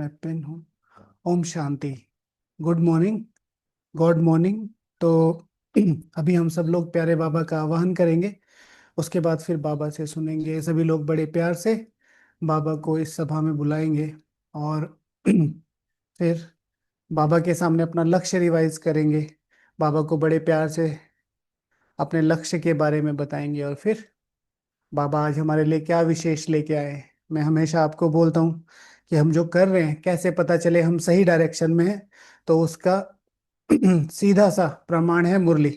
मैं पिन हूँ। ओम शांति। Good morning. Good morning. तो अभी हम सब लोग प्यारे बाबा का आवाहन करेंगे। उसके बाद फिर बाबा से सुनेंगे। सभी लोग बड़े प्यार से बाबा को इस सभा में बुलाएंगे और फिर बाबा के सामने अपना लक्ष्य रिवाइज करेंगे। बाबा को बड़े प्यार से अपने लक्ष्य के बारे में बताएंगे और फिर बाबा आज हमारे लिए क्या विशेष लेके आए। मैं हमेशा आपको बोलता हूँ कि हम जो कर रहे हैं कैसे पता चले हम सही डायरेक्शन में हैं। तो उसका सीधा सा प्रमाण है मुरली।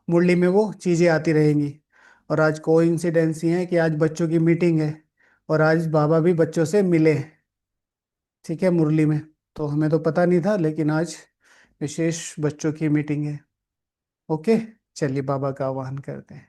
मुरली में वो चीजें आती रहेंगी। और आज कोइंसिडेंस ही है कि आज बच्चों की मीटिंग है और आज बाबा भी बच्चों से मिले हैं। ठीक है, मुरली में। तो हमें तो पता नहीं था, लेकिन आज विशेष बच्चों की मीटिंग है। ओके, चलिए बाबा का आह्वान करते हैं।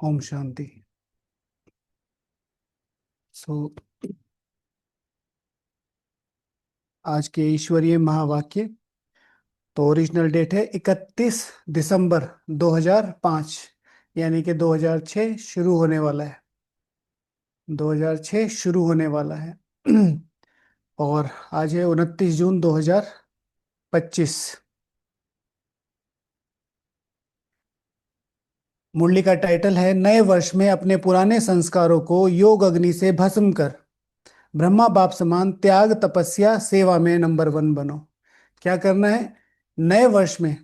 ओम शांति। सो आज के ईश्वरीय महावाक्य। तो ओरिजिनल डेट है 31 दिसंबर 2005, यानी कि 2006 शुरू होने वाला है। 2006 शुरू होने वाला है। और आज है 29 जून 2025। मुरली का टाइटल है नए वर्ष में अपने पुराने संस्कारों को योग अग्नि से भस्म कर ब्रह्मा बाप समान त्याग तपस्या सेवा में नंबर 1 बनो। क्या करना है? नए वर्ष में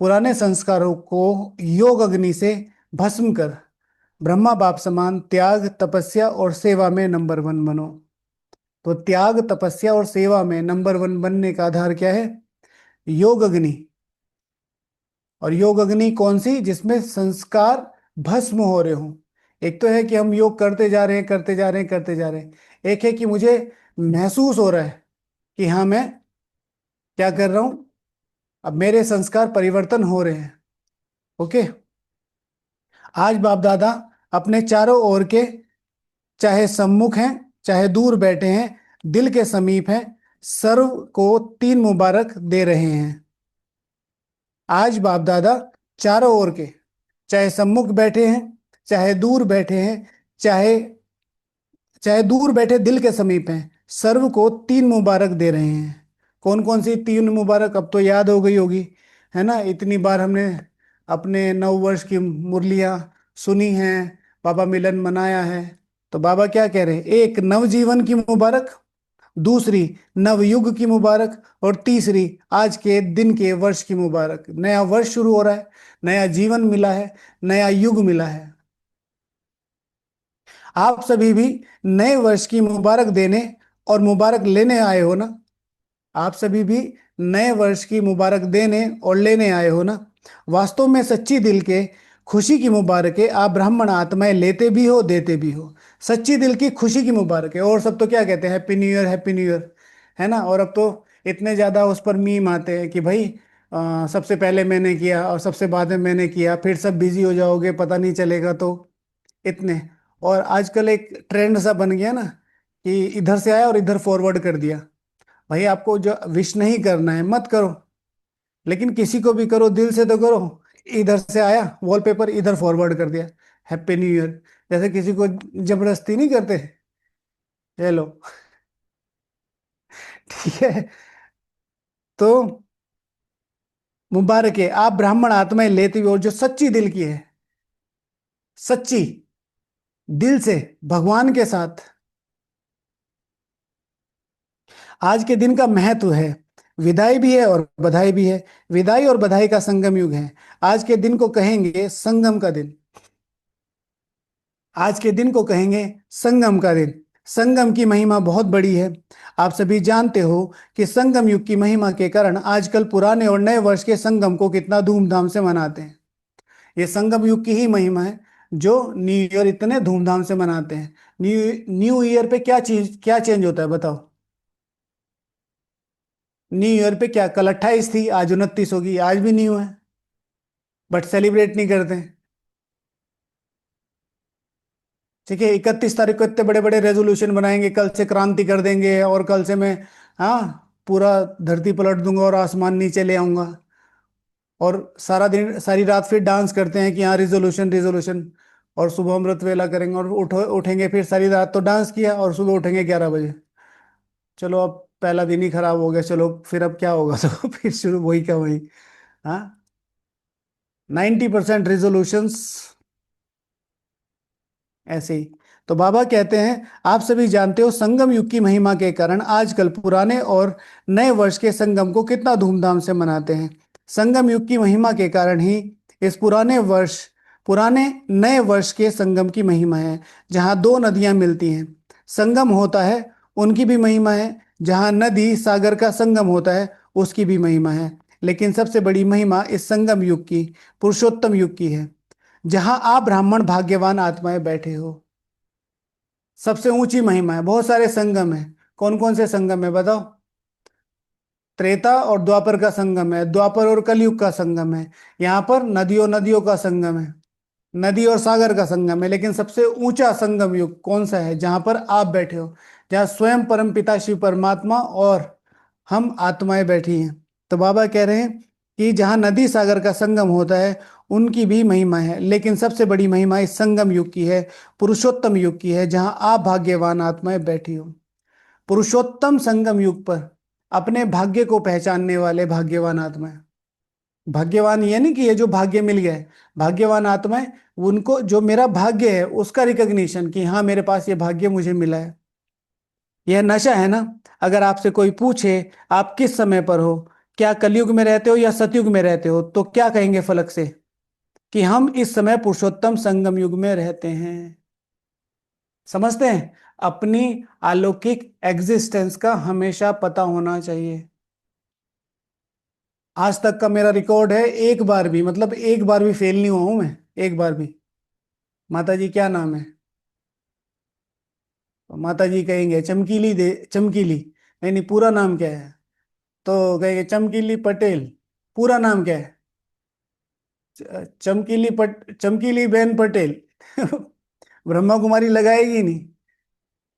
पुराने संस्कारों को योग अग्नि से भस्म कर ब्रह्मा बाप समान त्याग तपस्या और सेवा में नंबर 1 बनो। तो त्याग तपस्या और सेवा में नंबर 1 बनने का आधार क्या है? योग अग्नि। और योग अग्नि कौन सी? जिसमें संस्कार भस्म हो रहे हो। एक तो है कि हम योग करते जा रहे हैं, करते जा रहे हैं, करते जा रहे हैं। एक है कि मुझे महसूस हो रहा है कि हाँ, मैं क्या कर रहा हूं, अब मेरे संस्कार परिवर्तन हो रहे हैं। ओके। आज बाप दादा अपने चारों ओर के, चाहे सम्मुख हैं चाहे दूर बैठे हैं, दिल के समीप हैं, सर्व को 3 मुबारक दे रहे हैं। आज बाप दादा चारों ओर के, चाहे सम्मुख बैठे हैं चाहे दूर बैठे हैं, चाहे चाहे दूर बैठे दिल के समीप हैं, सर्व को 3 मुबारक दे रहे हैं। कौन कौन सी 3 मुबारक अब तो याद हो गई होगी, है ना? इतनी बार हमने अपने नव वर्ष की मुरलियां सुनी हैं, बाबा मिलन मनाया है। तो बाबा क्या कह रहे हैं? एक, नवजीवन की मुबारक। दूसरी, नवयुग की मुबारक। और तीसरी, आज के दिन के वर्ष की मुबारक। नया वर्ष शुरू हो रहा है, नया जीवन मिला है, नया युग मिला है। आप सभी भी नए वर्ष की मुबारक देने और मुबारक लेने आए हो ना? आप सभी भी नए वर्ष की मुबारक देने और लेने आए हो ना? वास्तव में सच्ची दिल के खुशी की मुबारक है। आप ब्राह्मण आत्माएं लेते भी हो, देते भी हो। सच्ची दिल की खुशी की मुबारक है। और सब तो क्या कहते हैं? Happy new year, happy new year, है ना? और अब तो इतने ज्यादा उस पर मीम आते हैं कि भाई सबसे पहले मैंने किया और सबसे बाद में मैंने किया, फिर सब बिजी हो जाओगे, पता नहीं चलेगा। तो इतने। और आजकल एक ट्रेंड सा बन गया ना कि इधर से आया और इधर फॉरवर्ड कर दिया। भाई आपको जो विश नहीं करना है मत करो, लेकिन किसी को भी करो, दिल से तो करो। इधर से आया वॉलपेपर, इधर फॉरवर्ड कर दिया, हैप्पी न्यू ईयर। जैसे किसी को जबरदस्ती नहीं करते। ये लो। ठीक है। तो मुबारक है, आप ब्राह्मण आत्माएं लेती हुई और जो सच्ची दिल की है, सच्ची दिल से भगवान के साथ। आज के दिन का महत्व है, विदाई भी है और बधाई भी है। विदाई और बधाई का संगम युग है। आज के दिन को कहेंगे संगम का दिन। आज के दिन को कहेंगे संगम का दिन। संगम की महिमा बहुत बड़ी है। आप सभी जानते हो कि संगम युग की महिमा के कारण आजकल पुराने और नए वर्ष के संगम को कितना धूमधाम से मनाते हैं। ये संगम युग की ही महिमा है जो न्यू ईयर इतने धूमधाम से मनाते हैं। न्यू न्यू ईयर पे क्या चीज क्या चेंज होता है बताओ। न्यू ईयर पे क्या, कल 28 थी, आज 29 होगी, आज भी न्यू है, बट सेलिब्रेट नहीं करते हैं। ठीक है, 31 तारीख को इतने बड़े बड़े रेजोल्यूशन बनाएंगे, कल से क्रांति कर देंगे और कल से मैं, हाँ, पूरा धरती पलट दूंगा और आसमान नीचे ले आऊंगा। और सारा दिन सारी रात फिर डांस करते हैं कि हाँ रिजोल्यूशन रिजोल्यूशन। और सुबह अमृत वेला करेंगे और उठेंगे, फिर सारी रात तो डांस किया और सुबह उठेंगे 11 बजे। चलो अब पहला दिन ही खराब हो गया, चलो फिर अब क्या होगा तो फिर शुरू वही का वही। हाँ, 90% रिजोल्यूशंस ऐसे ही। तो बाबा कहते हैं आप सभी जानते हो संगम युग की महिमा के कारण आजकल पुराने और नए वर्ष के संगम को कितना धूमधाम से मनाते हैं। संगम युग की महिमा के कारण ही इस पुराने नए वर्ष के संगम की महिमा है। जहाँ दो नदियां मिलती हैं, संगम होता है, उनकी भी महिमा है। जहाँ नदी सागर का संगम होता है, उसकी भी महिमा है। लेकिन सबसे बड़ी महिमा इस संगम युग की, पुरुषोत्तम युग की है, जहां आप ब्राह्मण भाग्यवान आत्माएं बैठे हो। सबसे ऊंची महिमा है। बहुत सारे संगम है। कौन कौन से संगम है बताओ। त्रेता और द्वापर का संगम है, द्वापर और कलयुग का संगम है। यहाँ पर नदियों नदियों का संगम है, नदी और सागर का संगम है। लेकिन सबसे ऊंचा संगम युग कौन सा है, जहां पर आप बैठे हो, जहां स्वयं परम पिता शिव परमात्मा और हम आत्माएं बैठी हैं। तो बाबा कह रहे हैं कि जहां नदी सागर का संगम होता है, उनकी भी महिमा है। लेकिन सबसे बड़ी महिमा इस संगम युग की है, पुरुषोत्तम युग की है, जहां आप भाग्यवान आत्माएं बैठी हो। पुरुषोत्तम संगम युग पर अपने भाग्य को पहचानने वाले भाग्यवान आत्माएं। भाग्यवान ये नहीं कि ये जो भाग्य मिल गया है, भाग्यवान आत्माएं उनको जो मेरा भाग्य है उसका रिकग्निशन कि हाँ मेरे पास ये भाग्य मुझे मिला है। यह नशा है ना। अगर आपसे कोई पूछे आप किस समय पर हो, क्या कलयुग में रहते हो या सतयुग में रहते हो, तो क्या कहेंगे फलक से कि हम इस समय पुरुषोत्तम संगम युग में रहते हैं। समझते हैं। अपनी अलौकिक एग्जिस्टेंस का हमेशा पता होना चाहिए। आज तक का मेरा रिकॉर्ड है, एक बार भी, मतलब एक बार भी फेल नहीं हुआ हूं मैं, एक बार भी। माता जी क्या नाम है। तो माता जी कहेंगे चमकीली दे, चमकीली, नहीं नहीं पूरा नाम क्या है। तो कहेंगे चमकीली पटेल। पूरा नाम क्या है। चमकीली बेन पटेल। ब्रह्मा कुमारी लगाएगी नहीं।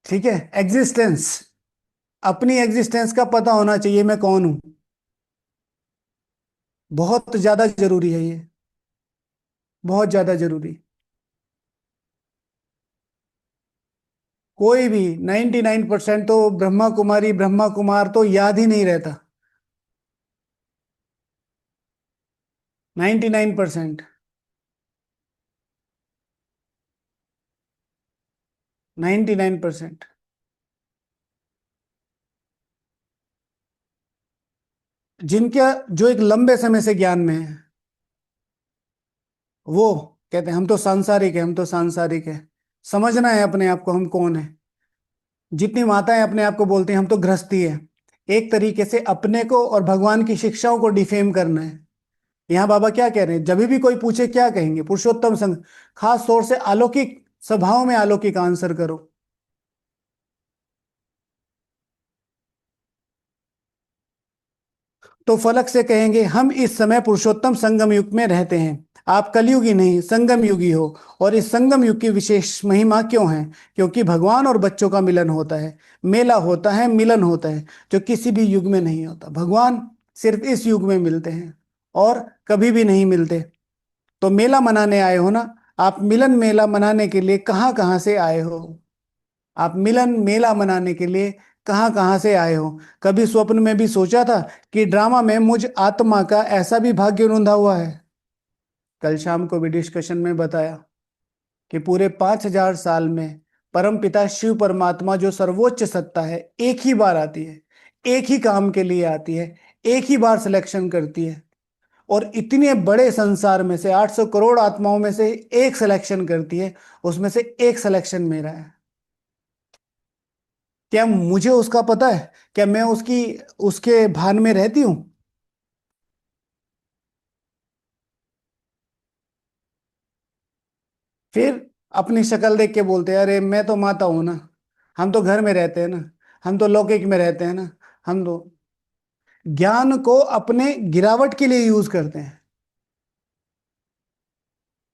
ठीक है, एग्जिस्टेंस, अपनी एग्जिस्टेंस का पता होना चाहिए मैं कौन हूं। बहुत ज्यादा जरूरी है ये, बहुत ज्यादा जरूरी। कोई भी 99% तो ब्रह्मा कुमारी ब्रह्मा कुमार तो याद ही नहीं रहता। 99%। 99%। जिनका जो एक लंबे समय से ज्ञान में है, वो कहते हैं हम तो सांसारिक है, हम तो सांसारिक है। समझना है अपने आप को हम कौन है। जितनी माताएं अपने आप को बोलती हैं हम तो गृहस्थी है, एक तरीके से अपने को और भगवान की शिक्षाओं को डिफेम करना है। यहाँ बाबा क्या कह रहे हैं, जब भी कोई पूछे क्या कहेंगे, पुरुषोत्तम संघ, खास तौर से अलौकिक सभाओं में अलौकिक आंसर करो। तो फलक से कहेंगे हम इस समय पुरुषोत्तम संगम युग में रहते हैं। आप कलयुगी नहीं संगम युगी हो। और इस संगम युग की विशेष महिमा क्यों है, क्योंकि भगवान और बच्चों का मिलन होता है, मेला होता है, मिलन होता है, जो किसी भी युग में नहीं होता। भगवान सिर्फ इस युग में मिलते हैं और कभी भी नहीं मिलते। तो मेला मनाने आए हो ना, आप मिलन मेला मनाने के लिए कहाँ कहाँ से आए हो। आप मिलन मेला मनाने के लिए कहाँ कहाँ से आए हो। कभी स्वप्न में भी सोचा था कि ड्रामा में मुझ आत्मा का ऐसा भी भाग्य रुंधा हुआ है। कल शाम को भी डिस्कशन में बताया कि पूरे 5,000 साल में परम पिता शिव परमात्मा जो सर्वोच्च सत्ता है, एक ही बार आती है, एक ही काम के लिए आती है, एक ही बार सिलेक्शन करती है। और इतने बड़े संसार में से 800 करोड़ आत्माओं में से एक सिलेक्शन करती है, उसमें से एक सिलेक्शन मेरा है। क्या मुझे उसका पता है? क्या मैं उसकी उसके भान में रहती हूं? फिर अपनी शक्ल देख के बोलते हैं अरे मैं तो माता हूं ना, हम तो घर में रहते हैं ना, हम तो लौकिक में रहते हैं ना। हम तो ज्ञान को अपने गिरावट के लिए यूज करते हैं।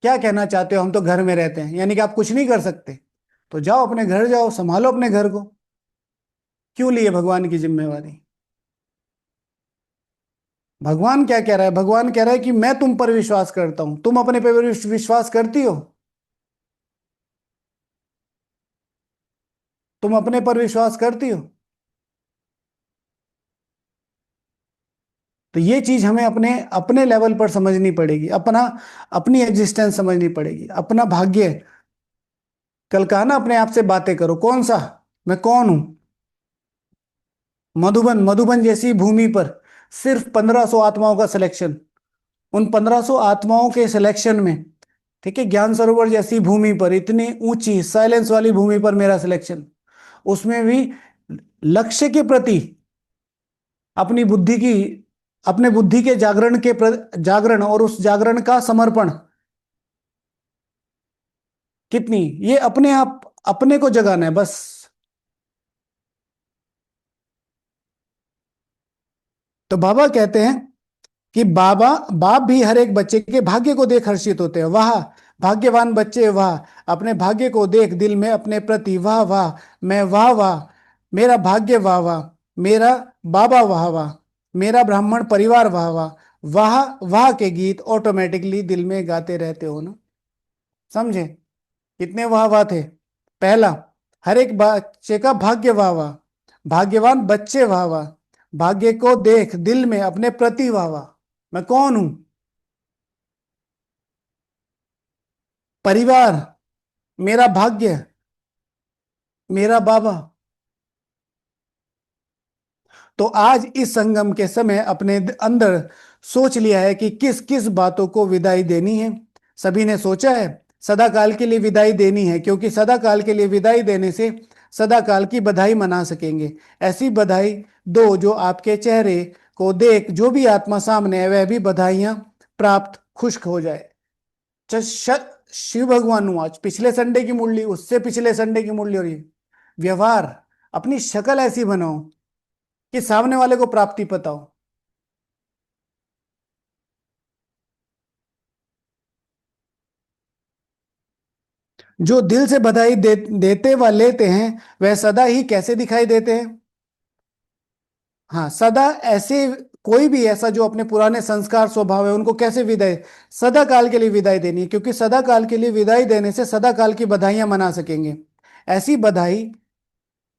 क्या कहना चाहते हो? हम तो घर में रहते हैं यानी कि आप कुछ नहीं कर सकते? तो जाओ अपने घर, जाओ संभालो अपने घर को। क्यों लिए भगवान की जिम्मेवारी? भगवान क्या कह रहा है? भगवान कह रहा है कि मैं तुम पर विश्वास करता हूं, तुम अपने पे विश्वास करती हो? तुम अपने पर विश्वास करती हो? तो ये चीज हमें अपने अपने लेवल पर समझनी पड़ेगी, अपना अपनी एग्जिस्टेंस समझनी पड़ेगी, अपना भाग्य। कल कहा ना अपने आप से बातें करो, कौन सा? मैं कौन हूं? मधुबन, मधुबन जैसी भूमि पर सिर्फ 1500 आत्माओं का सिलेक्शन। उन 1500 आत्माओं के सिलेक्शन में, ठीक है, ज्ञान सरोवर जैसी भूमि पर, इतनी ऊंची साइलेंस वाली भूमि पर मेरा सिलेक्शन। उसमें भी लक्ष्य के प्रति अपनी बुद्धि की, अपने बुद्धि के जागरण जागरण और उस जागरण का समर्पण। कितनी? ये अपने आप अपने को जगाना है बस। तो बाबा कहते हैं कि बाप भी हर एक बच्चे के भाग्य को देख हर्षित होते हैं। वाह, भाग्यवान बच्चे वाह, अपने भाग्य को देख दिल में अपने प्रति वाह वाह। मैं वाह वाह, मेरा भाग्य वाह वाह, मेरा बाबा वाह वाह, मेरा ब्राह्मण परिवार वाह वाह। वाह वाह के गीत ऑटोमेटिकली दिल में गाते रहते हो ना। समझे? कितने वाह वाह थे? पहला, हर एक बच्चे का भाग्य वाह वाह, भाग्यवान बच्चे वाह वाह, भाग्य को देख दिल में अपने प्रति वाह वाह। मैं कौन हूं? परिवार, मेरा भाग्य, मेरा बाबा। तो आज इस संगम के समय अपने अंदर सोच लिया है कि किस किस बातों को विदाई देनी है। सभी ने सोचा है सदा काल के लिए विदाई देनी है, क्योंकि सदा काल के लिए विदाई देने से सदा काल की बधाई मना सकेंगे। ऐसी बधाई दो जो आपके चेहरे को देख जो भी आत्मा सामने है वह भी बधाइयां प्राप्त खुश्क हो जाए। शिव भगवान हूं आज, पिछले संडे की मुरली, उससे पिछले संडे की मुरली, और ये व्यवहार, अपनी शक्ल ऐसी बनाओ कि सामने वाले को प्राप्ति पता हो। जो दिल से बधाई देते व लेते हैं वह सदा ही कैसे दिखाई देते हैं? हाँ, सदा ऐसे, कोई भी ऐसा जो अपने पुराने संस्कार स्वभाव है उनको कैसे विदाई, सदा काल के लिए विदाई देनी है, क्योंकि सदा काल के लिए विदाई देने से सदा काल की बधाइयां मना सकेंगे। ऐसी बधाई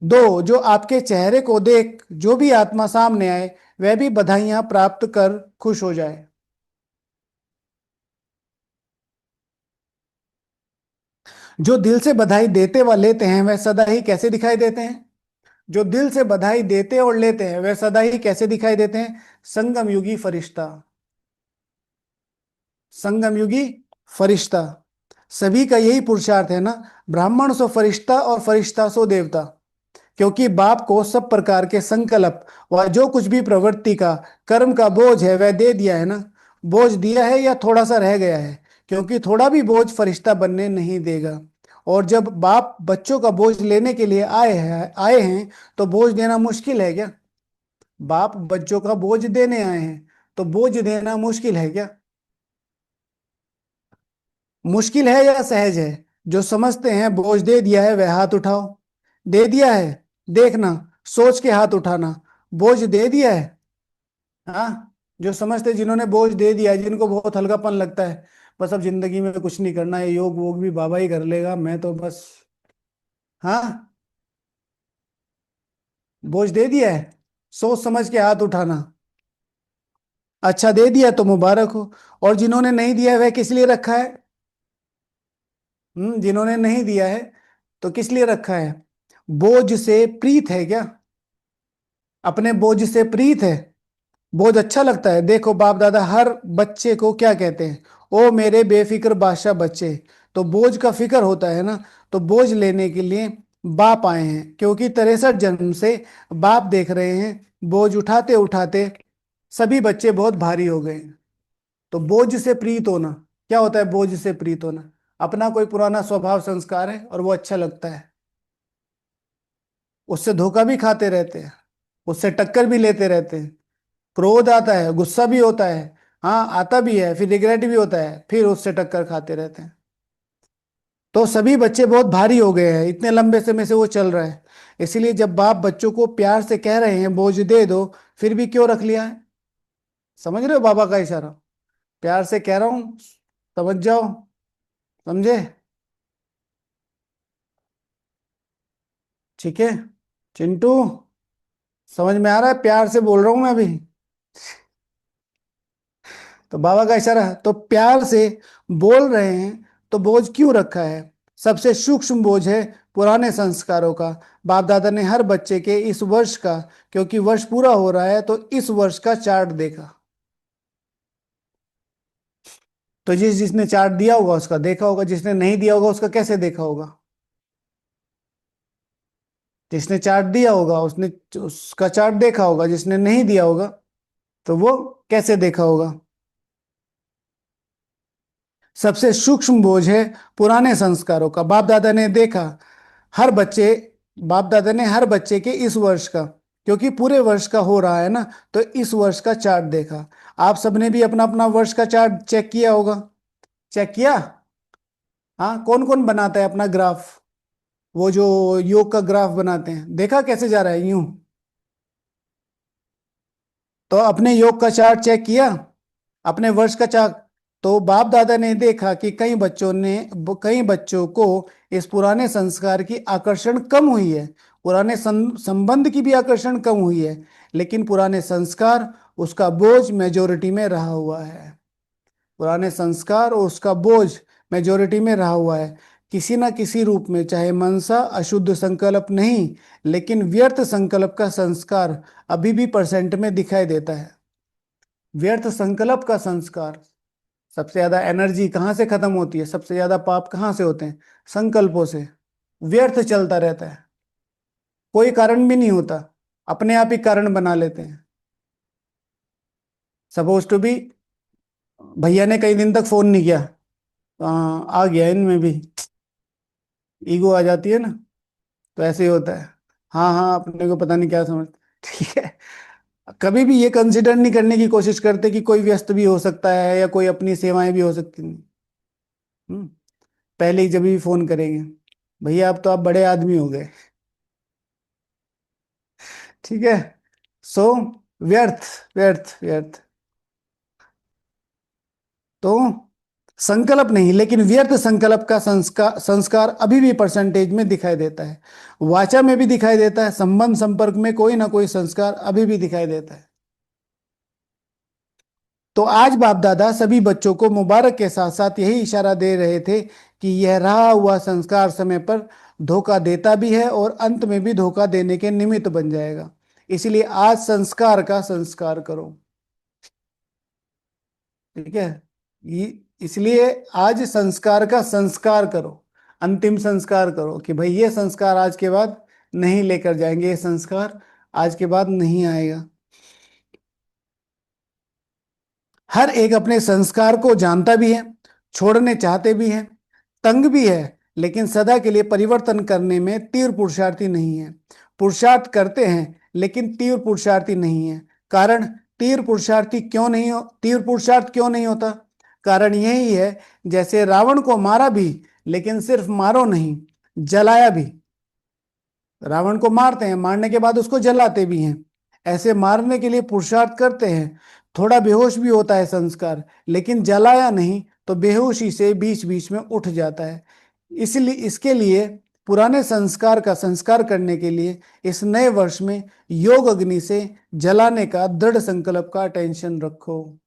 दो जो आपके चेहरे को देख जो भी आत्मा सामने आए वह भी बधाइयां प्राप्त कर खुश हो जाए। जो दिल से बधाई देते व लेते हैं वह सदा ही कैसे दिखाई देते हैं? जो दिल से बधाई देते और लेते हैं वह सदा ही कैसे दिखाई देते हैं? संगम युगी फरिश्ता, संगम युगी फरिश्ता। सभी का यही पुरुषार्थ है ना, ब्राह्मण सो फरिश्ता और फरिश्ता सो देवता। क्योंकि बाप को सब प्रकार के संकल्प व जो कुछ भी प्रवृत्ति का कर्म का बोझ है वह दे दिया है ना। बोझ दिया है या थोड़ा सा रह गया है? क्योंकि थोड़ा भी बोझ फरिश्ता बनने नहीं देगा। और जब बाप बच्चों का बोझ लेने के लिए आए हैं तो बोझ देना मुश्किल है क्या? बाप बच्चों का बोझ देने आए हैं तो बोझ देना मुश्किल है क्या? मुश्किल है या सहज है? जो समझते हैं बोझ दे दिया है वह हाथ उठाओ। दे दिया है? देखना, सोच के हाथ उठाना। बोझ दे दिया है? हाँ, जो समझते, जिन्होंने बोझ दे दिया है, जिनको बहुत हल्कापन लगता है, बस अब जिंदगी में कुछ नहीं करना है, योग वोग भी बाबा ही कर लेगा, मैं तो बस। हाँ, बोझ दे दिया है? सोच समझ के हाथ उठाना। अच्छा, दे दिया तो मुबारक हो। और जिन्होंने नहीं दिया है वह किस लिए रखा है? जिन्होंने नहीं दिया है तो किस लिए रखा है? बोझ से प्रीत है क्या? अपने बोझ से प्रीत है? बोझ अच्छा लगता है। देखो बाप दादा हर बच्चे को क्या कहते हैं, ओ मेरे बेफिक्र बादशाह बच्चे। तो बोझ का फिक्र होता है ना, तो बोझ लेने के लिए बाप आए हैं, क्योंकि 63 जन्म से बाप देख रहे हैं बोझ उठाते उठाते सभी बच्चे बहुत भारी हो गए हैं। तो बोझ से प्रीत होना, क्या होता है बोझ से प्रीत होना? अपना कोई पुराना स्वभाव संस्कार है और वो अच्छा लगता है, उससे धोखा भी खाते रहते हैं, उससे टक्कर भी लेते रहते हैं, क्रोध आता है, गुस्सा भी होता है, हाँ आता भी है, फिर रिग्रेट भी होता है, फिर उससे टक्कर खाते रहते हैं। तो सभी बच्चे बहुत भारी हो गए हैं, इतने लंबे समय से वो चल रहा है। इसीलिए जब बाप बच्चों को प्यार से कह रहे हैं बोझ दे दो, फिर भी क्यों रख लिया है? समझ रहे हो बाबा का इशारा? प्यार से कह रहा हूं, समझ जाओ। समझे? ठीक है। चिंटू, समझ में आ रहा है? प्यार से बोल रहा हूं मैं अभी। तो बाबा का इशारा है, तो प्यार से बोल रहे हैं। तो बोझ क्यों रखा है? सबसे सूक्ष्म बोझ है पुराने संस्कारों का। बाप दादा ने हर बच्चे के इस वर्ष का, क्योंकि वर्ष पूरा हो रहा है, तो इस वर्ष का चार्ट देखा। तो जिसने चार्ट दिया होगा उसका देखा होगा, जिसने नहीं दिया होगा उसका कैसे देखा होगा? जिसने चार्ट दिया होगा उसने उसका चार्ट देखा होगा, जिसने नहीं दिया होगा तो वो कैसे देखा होगा? सबसे सूक्ष्म बोझ है पुराने संस्कारों का। बाप दादा ने देखा हर बच्चे, बाप दादा ने हर बच्चे के इस वर्ष का, क्योंकि पूरे वर्ष का हो रहा है ना, तो इस वर्ष का चार्ट देखा। आप सबने भी अपना अपना वर्ष का चार्ट चेक किया होगा। चेक किया? हाँ, कौन कौन बनाता है अपना ग्राफ? वो जो योग का ग्राफ बनाते हैं, देखा कैसे जा रहा है यूं? तो अपने योग का चार्ट चेक किया, अपने वर्ष का चार्ट। तो बाप दादा ने देखा कि कई बच्चों को इस पुराने संस्कार की आकर्षण कम हुई है, पुराने संबंध की भी आकर्षण कम हुई है, लेकिन पुराने संस्कार उसका बोझ मेजोरिटी में रहा हुआ है। पुराने संस्कार और उसका बोझ मेजोरिटी में रहा हुआ है, किसी ना किसी रूप में, चाहे मनसा अशुद्ध संकल्प नहीं, लेकिन व्यर्थ संकल्प का संस्कार अभी भी परसेंट में दिखाई देता है। व्यर्थ संकल्प का संस्कार, सबसे ज्यादा एनर्जी कहाँ से खत्म होती है, सबसे ज्यादा पाप कहाँ से होते हैं? संकल्पों से। व्यर्थ चलता रहता है, कोई कारण भी नहीं होता, अपने आप ही कारण बना लेते हैं। सपोज टू बी, भैया ने कई दिन तक फोन नहीं किया, आ गया इनमें भी ईगो आ जाती है ना, तो ऐसे ही होता है। हाँ हाँ, अपने को पता नहीं क्या समझ। ठीक है। कभी भी ये कंसिडर नहीं करने की कोशिश करते कि कोई व्यस्त भी हो सकता है या कोई अपनी सेवाएं भी हो सकती हैं। हम्म, पहले ही जब भी फोन करेंगे, भैया अब तो आप बड़े आदमी हो गए। ठीक है। सो व्यर्थ, व्यर्थ व्यर्थ। तो संकल्प नहीं, लेकिन व्यर्थ संकल्प का संस्कार संस्कार अभी भी परसेंटेज में दिखाई देता है, वाचा में भी दिखाई देता है, संबंध संपर्क में कोई ना कोई संस्कार अभी भी दिखाई देता है। तो आज बाप दादा सभी बच्चों को मुबारक के साथ साथ यही इशारा दे रहे थे कि यह रहा हुआ संस्कार समय पर धोखा देता भी है और अंत में भी धोखा देने के निमित्त बन जाएगा। इसलिए आज संस्कार का संस्कार करो। ठीक है। इसलिए आज संस्कार का संस्कार करो, अंतिम संस्कार करो कि भाई ये संस्कार आज के बाद नहीं लेकर जाएंगे, ये संस्कार आज के बाद नहीं आएगा। हर एक अपने संस्कार को जानता भी है, छोड़ने चाहते भी हैं, तंग भी है, लेकिन सदा के लिए परिवर्तन करने में तीव्र पुरुषार्थी नहीं है। पुरुषार्थ करते हैं लेकिन तीव्र पुरुषार्थी नहीं है। कारण, तीव्र पुरुषार्थ क्यों नहीं होता? कारण यही है, जैसे रावण को मारा भी, लेकिन सिर्फ मारो नहीं, जलाया भी। रावण को मारते हैं, मारने के बाद उसको जलाते भी हैं। ऐसे मारने के लिए पुरुषार्थ करते हैं, थोड़ा बेहोश भी होता है संस्कार, लेकिन जलाया नहीं तो बेहोशी से बीच बीच में उठ जाता है। इसलिए इसके लिए पुराने संस्कार का संस्कार करने के लिए इस नए वर्ष में योग अग्नि से जलाने का दृढ़ संकल्प का टेंशन रखो।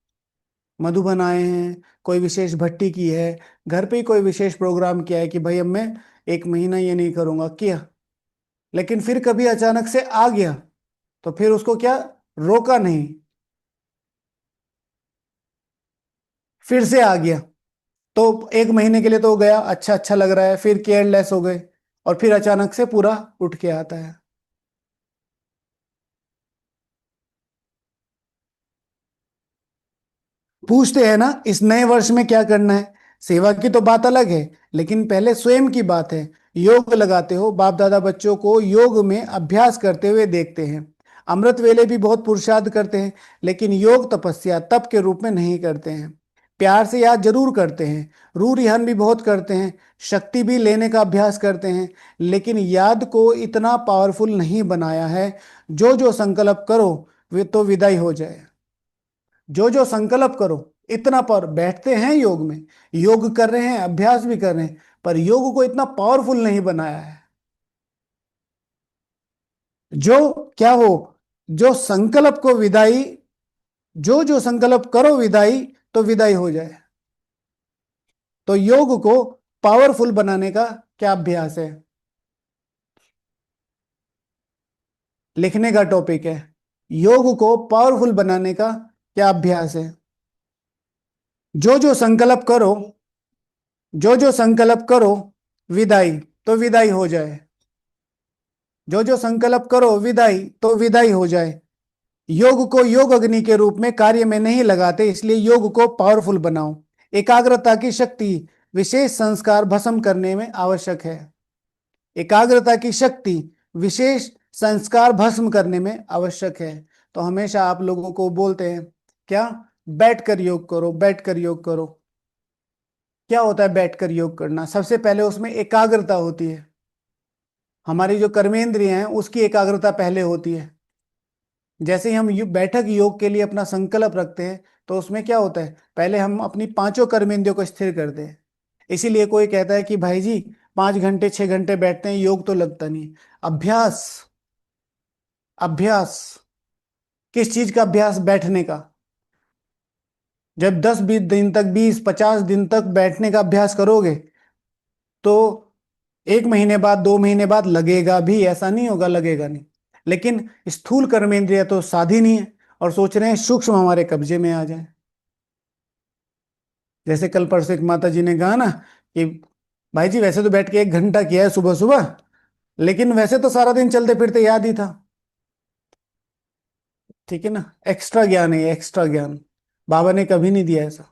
मधुबन आए हैं, कोई विशेष भट्टी की है, घर पे ही कोई विशेष प्रोग्राम किया है कि भाई अब मैं एक महीना ये नहीं करूंगा, किया, लेकिन फिर कभी अचानक से आ गया, तो फिर उसको क्या, रोका नहीं, फिर से आ गया। तो एक महीने के लिए तो गया, अच्छा अच्छा लग रहा है, फिर केयरलेस हो गए, और फिर अचानक से पूरा उठ के आता है। पूछते हैं ना इस नए वर्ष में क्या करना है। सेवा की तो बात अलग है, लेकिन पहले स्वयं की बात है। योग लगाते हो, बाप दादा बच्चों को योग में अभ्यास करते हुए देखते हैं। अमृत वेले भी बहुत पुरुषार्थ करते हैं, लेकिन योग तपस्या तप के रूप में नहीं करते हैं। प्यार से याद जरूर करते हैं, रू रिहन भी बहुत करते हैं, शक्ति भी लेने का अभ्यास करते हैं, लेकिन याद को इतना पावरफुल नहीं बनाया है। जो जो संकल्प करो वे तो विदाई हो जाए। जो जो संकल्प करो इतना पर बैठते हैं योग में, योग कर रहे हैं, अभ्यास भी कर रहे हैं, पर योग को इतना पावरफुल नहीं बनाया है। जो क्या हो, जो संकल्प को विदाई, जो जो संकल्प करो विदाई तो विदाई हो जाए। तो योग को पावरफुल बनाने का क्या अभ्यास है? लिखने का टॉपिक है। योग को पावरफुल बनाने का क्या अभ्यास है? जो जो संकल्प करो, जो जो संकल्प करो विदाई तो विदाई हो जाए। जो जो संकल्प करो विदाई तो विदाई हो जाए। योग को योग अग्नि के रूप में कार्य में नहीं लगाते, इसलिए योग को पावरफुल बनाओ। एकाग्रता की शक्ति विशेष संस्कार भस्म करने में आवश्यक है। एकाग्रता की शक्ति विशेष संस्कार भस्म करने में आवश्यक है। तो हमेशा आप लोगों को बोलते हैं क्या, बैठकर योग करो, बैठकर योग करो। क्या होता है बैठकर योग करना? सबसे पहले उसमें एकाग्रता होती है। हमारी जो कर्मेंद्रिय हैं उसकी एकाग्रता पहले होती है। जैसे ही हम बैठक योग के लिए अपना संकल्प रखते हैं, तो उसमें क्या होता है, पहले हम अपनी पांचों कर्मेंद्रियों को स्थिर करते हैं। इसीलिए कोई कहता है कि भाई जी 5 घंटे 6 घंटे बैठते हैं, योग तो लगता नहीं। अभ्यास, अभ्यास किस चीज का अभ्यास? बैठने का। जब 10-20 दिन तक, 20-50 दिन तक बैठने का अभ्यास करोगे, तो 1 महीने बाद 2 महीने बाद लगेगा भी, ऐसा नहीं होगा लगेगा नहीं। लेकिन स्थूल कर्मेंद्रिय तो साधी नहीं है, और सोच रहे हैं सूक्ष्म हमारे कब्जे में आ जाए। जैसे कल परसों एक माता जी ने कहा ना कि भाई जी वैसे तो बैठ के 1 घंटा किया है सुबह सुबह, लेकिन वैसे तो सारा दिन चलते फिरते याद ही था। ठीक है ना, एक्स्ट्रा ज्ञान है, एक्स्ट्रा ज्ञान बाबा ने कभी नहीं दिया ऐसा।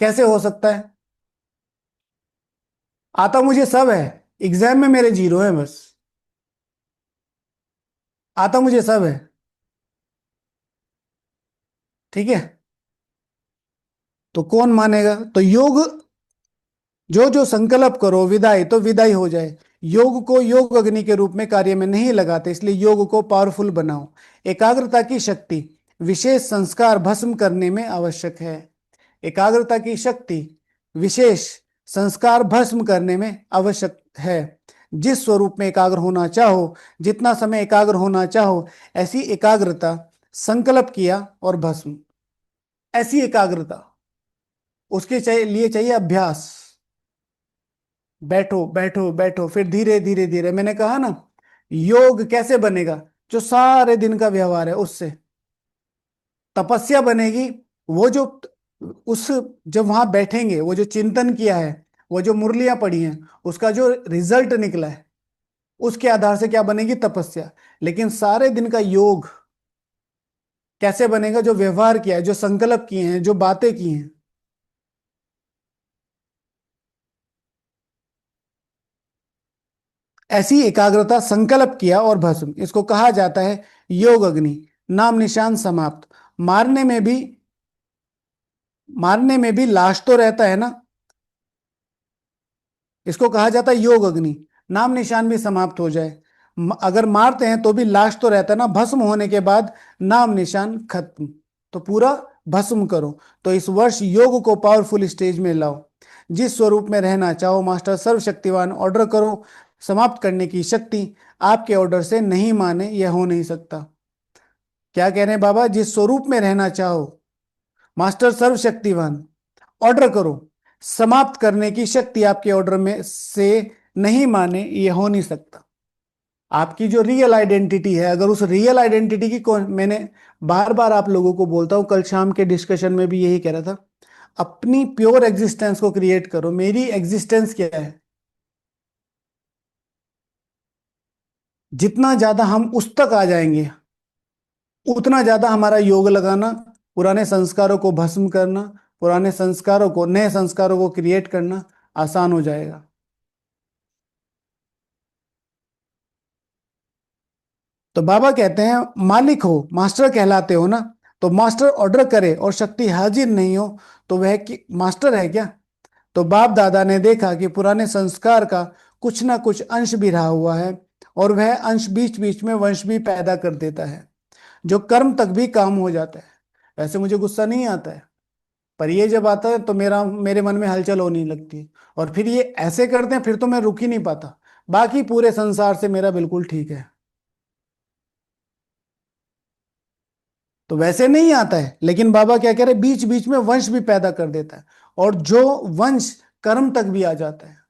कैसे हो सकता है? आता मुझे सब है, एग्जाम में मेरे 0 है बस। आता मुझे सब है। ठीक है, तो कौन मानेगा? तो योग, जो जो संकल्प करो विदाई तो विदाई हो जाए। योग को योग अग्नि के रूप में कार्य में नहीं लगाते, इसलिए योग को पावरफुल बनाओ। एकाग्रता की शक्ति विशेष संस्कार भस्म करने में आवश्यक है। एकाग्रता की शक्ति विशेष संस्कार भस्म करने में आवश्यक है। जिस स्वरूप में एकाग्र होना चाहो, जितना समय एकाग्र होना चाहो, ऐसी एकाग्रता संकल्प किया और भस्म, ऐसी एकाग्रता, उसके लिए चाहिए अभ्यास। बैठो बैठो बैठो, फिर धीरे धीरे धीरे, मैंने कहा ना, योग कैसे बनेगा? जो सारे दिन का व्यवहार है उससे। तपस्या बनेगी वो जो, उस, जब वहां बैठेंगे, वो जो चिंतन किया है, वो जो मुरलियां पढ़ी हैं, उसका जो रिजल्ट निकला है, उसके आधार से क्या बनेगी? तपस्या। लेकिन सारे दिन का योग कैसे बनेगा? जो व्यवहार किया है, जो संकल्प किए हैं, जो बातें की हैं। ऐसी एकाग्रता संकल्प किया और भस्म, इसको कहा जाता है योग अग्नि। नाम निशान समाप्त। मारने में भी, मारने में भी लाश तो रहता है ना, इसको कहा जाता है योग अग्नि। नाम निशान भी समाप्त हो जाए, अगर मारते हैं तो भी लाश तो रहता है ना, भस्म होने के बाद नाम निशान खत्म, तो पूरा भस्म करो। तो इस वर्ष योग को पावरफुल स्टेज में लाओ। जिस स्वरूप में रहना चाहो, मास्टर सर्वशक्तिवान ऑर्डर करो। समाप्त करने की शक्ति आपके ऑर्डर से नहीं माने, यह हो नहीं सकता। क्या कह रहे हैं बाबा? जिस स्वरूप में रहना चाहो, मास्टर सर्वशक्तिवान ऑर्डर करो। समाप्त करने की शक्ति आपके ऑर्डर में से नहीं माने, ये हो नहीं सकता। आपकी जो रियल आइडेंटिटी है, अगर उस रियल आइडेंटिटी की मैंने बार बार आप लोगों को बोलता हूं, कल शाम के डिस्कशन में भी यही कह रहा था, अपनी प्योर एग्जिस्टेंस को क्रिएट करो। मेरी एग्जिस्टेंस क्या है? जितना ज्यादा हम उस तक आ जाएंगे, उतना ज्यादा हमारा योग लगाना, पुराने संस्कारों को भस्म करना, पुराने संस्कारों को, नए संस्कारों को क्रिएट करना आसान हो जाएगा। तो बाबा कहते हैं, मालिक हो, मास्टर कहलाते हो ना, तो मास्टर ऑर्डर करे और शक्ति हाजिर नहीं हो, तो वह मास्टर है क्या? तो बाप दादा ने देखा कि पुराने संस्कार का कुछ ना कुछ अंश भी रहा हुआ है, और वह अंश बीच बीच में वंश भी पैदा कर देता है, जो कर्म तक भी काम हो जाता है। वैसे मुझे गुस्सा नहीं आता है, पर ये जब आता है तो मेरे मन में हलचल होने लगती है, और फिर ये ऐसे करते हैं, फिर तो मैं रुक ही नहीं पाता। बाकी पूरे संसार से मेरा बिल्कुल ठीक है। तो वैसे नहीं आता है, लेकिन बाबा क्या कह रहे, बीच बीच में वंश भी पैदा कर देता है, और जो वंश कर्म तक भी आ जाता है।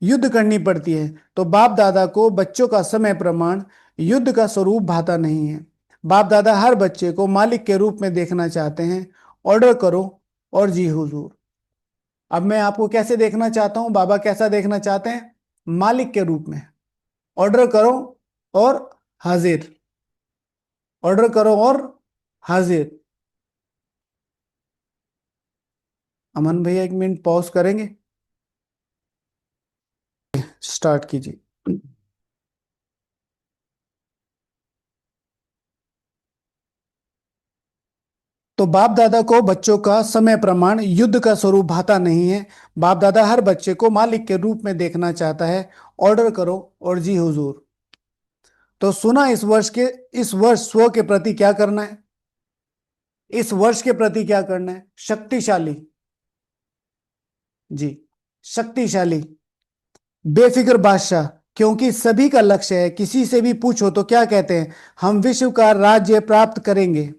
युद्ध करनी पड़ती है, तो बाप दादा को बच्चों का समय प्रमाण युद्ध का स्वरूप भाता नहीं है। बाप दादा हर बच्चे को मालिक के रूप में देखना चाहते हैं। ऑर्डर करो और जी हुजूर। अब मैं आपको कैसे देखना चाहता हूं, बाबा कैसा देखना चाहते हैं? मालिक के रूप में। ऑर्डर करो और हाजिर। ऑर्डर करो और हाजिर। अमन भैया, 1 मिनट पॉज करेंगे, स्टार्ट कीजिए। तो बाप दादा को बच्चों का समय प्रमाण युद्ध का स्वरूप भाता नहीं है। बाप दादा हर बच्चे को मालिक के रूप में देखना चाहता है। ऑर्डर करो और जी हुजूर। तो सुना, इस वर्ष स्व के प्रति क्या करना है? इस वर्ष के प्रति क्या करना है? शक्तिशाली। जी, शक्तिशाली, बेफिक्र बादशाह। क्योंकि सभी का लक्ष्य है, किसी से भी पूछो तो क्या कहते हैं, हम विश्व का राज्य प्राप्त करेंगे।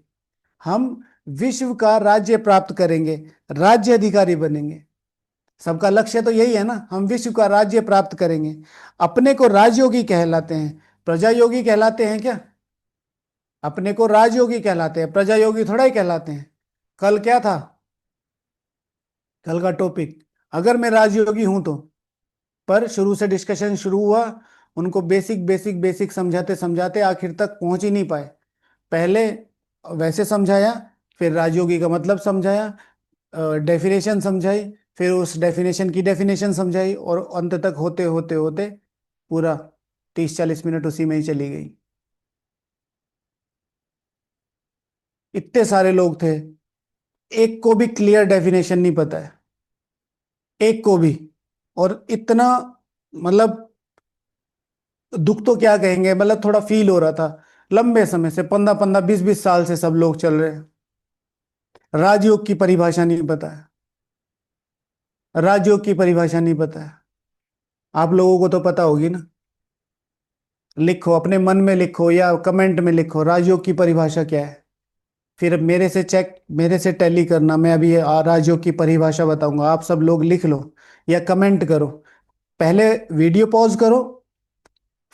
हम विश्व का राज्य प्राप्त करेंगे, राज्य अधिकारी बनेंगे। सबका लक्ष्य तो यही है ना, हम विश्व का राज्य प्राप्त करेंगे। अपने को राजयोगी कहलाते हैं, प्रजा योगी कहलाते हैं क्या? अपने को राजयोगी कहलाते हैं, प्रजा योगी थोड़ा ही कहलाते हैं। कल क्या था? कल का टॉपिक, अगर मैं राजयोगी हूं तो। पर शुरू से डिस्कशन शुरू हुआ, उनको बेसिक बेसिक बेसिक समझाते समझाते आखिर तक पहुंच ही नहीं पाए। पहले वैसे समझाया, फिर राजयोगी का मतलब समझाया, डेफिनेशन समझाई, फिर उस डेफिनेशन की डेफिनेशन समझाई, और अंत तक होते होते होते पूरा 30-40 मिनट उसी में ही चली गई। इतने सारे लोग थे, एक को भी क्लियर डेफिनेशन नहीं पता है, एक को भी। और इतना, मतलब दुख तो क्या कहेंगे, मतलब थोड़ा फील हो रहा था। लंबे समय से 15-15 20-20 साल से सब लोग चल रहे हैं, राजयोग की परिभाषा नहीं पता है। राजयोग की परिभाषा नहीं पता है। आप लोगों को तो पता होगी ना। लिखो, अपने मन में लिखो या कमेंट में लिखो, राजयोग की परिभाषा क्या है। फिर मेरे से टैली करना, मैं अभी राजयोग की परिभाषा बताऊंगा, आप सब लोग लिख लो या कमेंट करो। पहले वीडियो पॉज करो,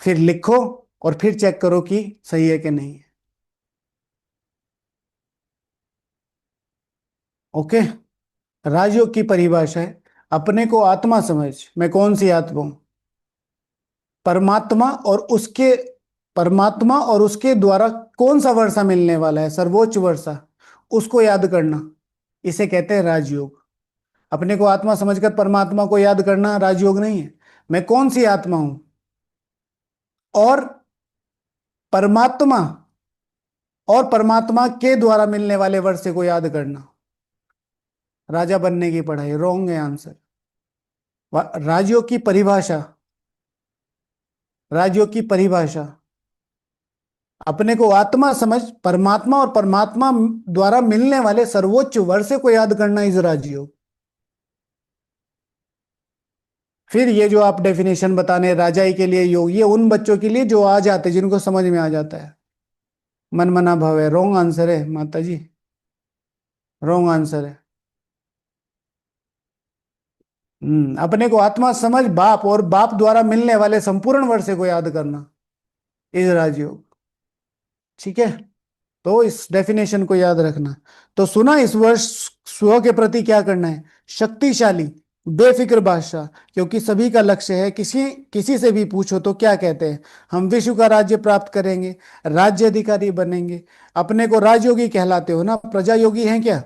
फिर लिखो, और फिर चेक करो कि सही है कि नहीं है। ओके। राजयोग की परिभाषा है, अपने को आत्मा समझ। मैं कौन सी आत्मा हूं? परमात्मा, और उसके परमात्मा और उसके द्वारा कौन सा वर्षा मिलने वाला है, सर्वोच्च वर्षा, उसको याद करना, इसे कहते हैं राजयोग। अपने को आत्मा समझकर परमात्मा को याद करना राजयोग नहीं है। मैं कौन सी आत्मा हूं, और परमात्मा, और परमात्मा के द्वारा मिलने वाले वर्षे को याद करना, राजा बनने की पढ़ाई। रॉन्ग है आंसर। राजयोग की परिभाषा, राजयोग की परिभाषा, अपने को आत्मा समझ, परमात्मा और परमात्मा द्वारा मिलने वाले सर्वोच्च वर्षे को याद करना इस राजयोग। फिर ये जो आप डेफिनेशन बताने, राजाई के लिए योग, ये उन बच्चों के लिए जो आ जाते, जिनको समझ में आ जाता है। मन मना भव है, रॉन्ग आंसर है माता जी, रॉन्ग आंसर है। अपने को आत्मा समझ, बाप और बाप द्वारा मिलने वाले संपूर्ण वर्षे को याद करना, इस राजयोग। ठीक है। तो इस डेफिनेशन को याद रखना। तो सुना, इस वर्ष स्व के प्रति क्या करना है? शक्तिशाली, बेफिक्र बादशाह। क्योंकि सभी का लक्ष्य है, किसी किसी से भी पूछो तो क्या कहते हैं? हम विश्व का राज्य प्राप्त करेंगे, राज्य अधिकारी बनेंगे। अपने को राजयोगी कहलाते हो ना, प्रजा योगी हैं क्या?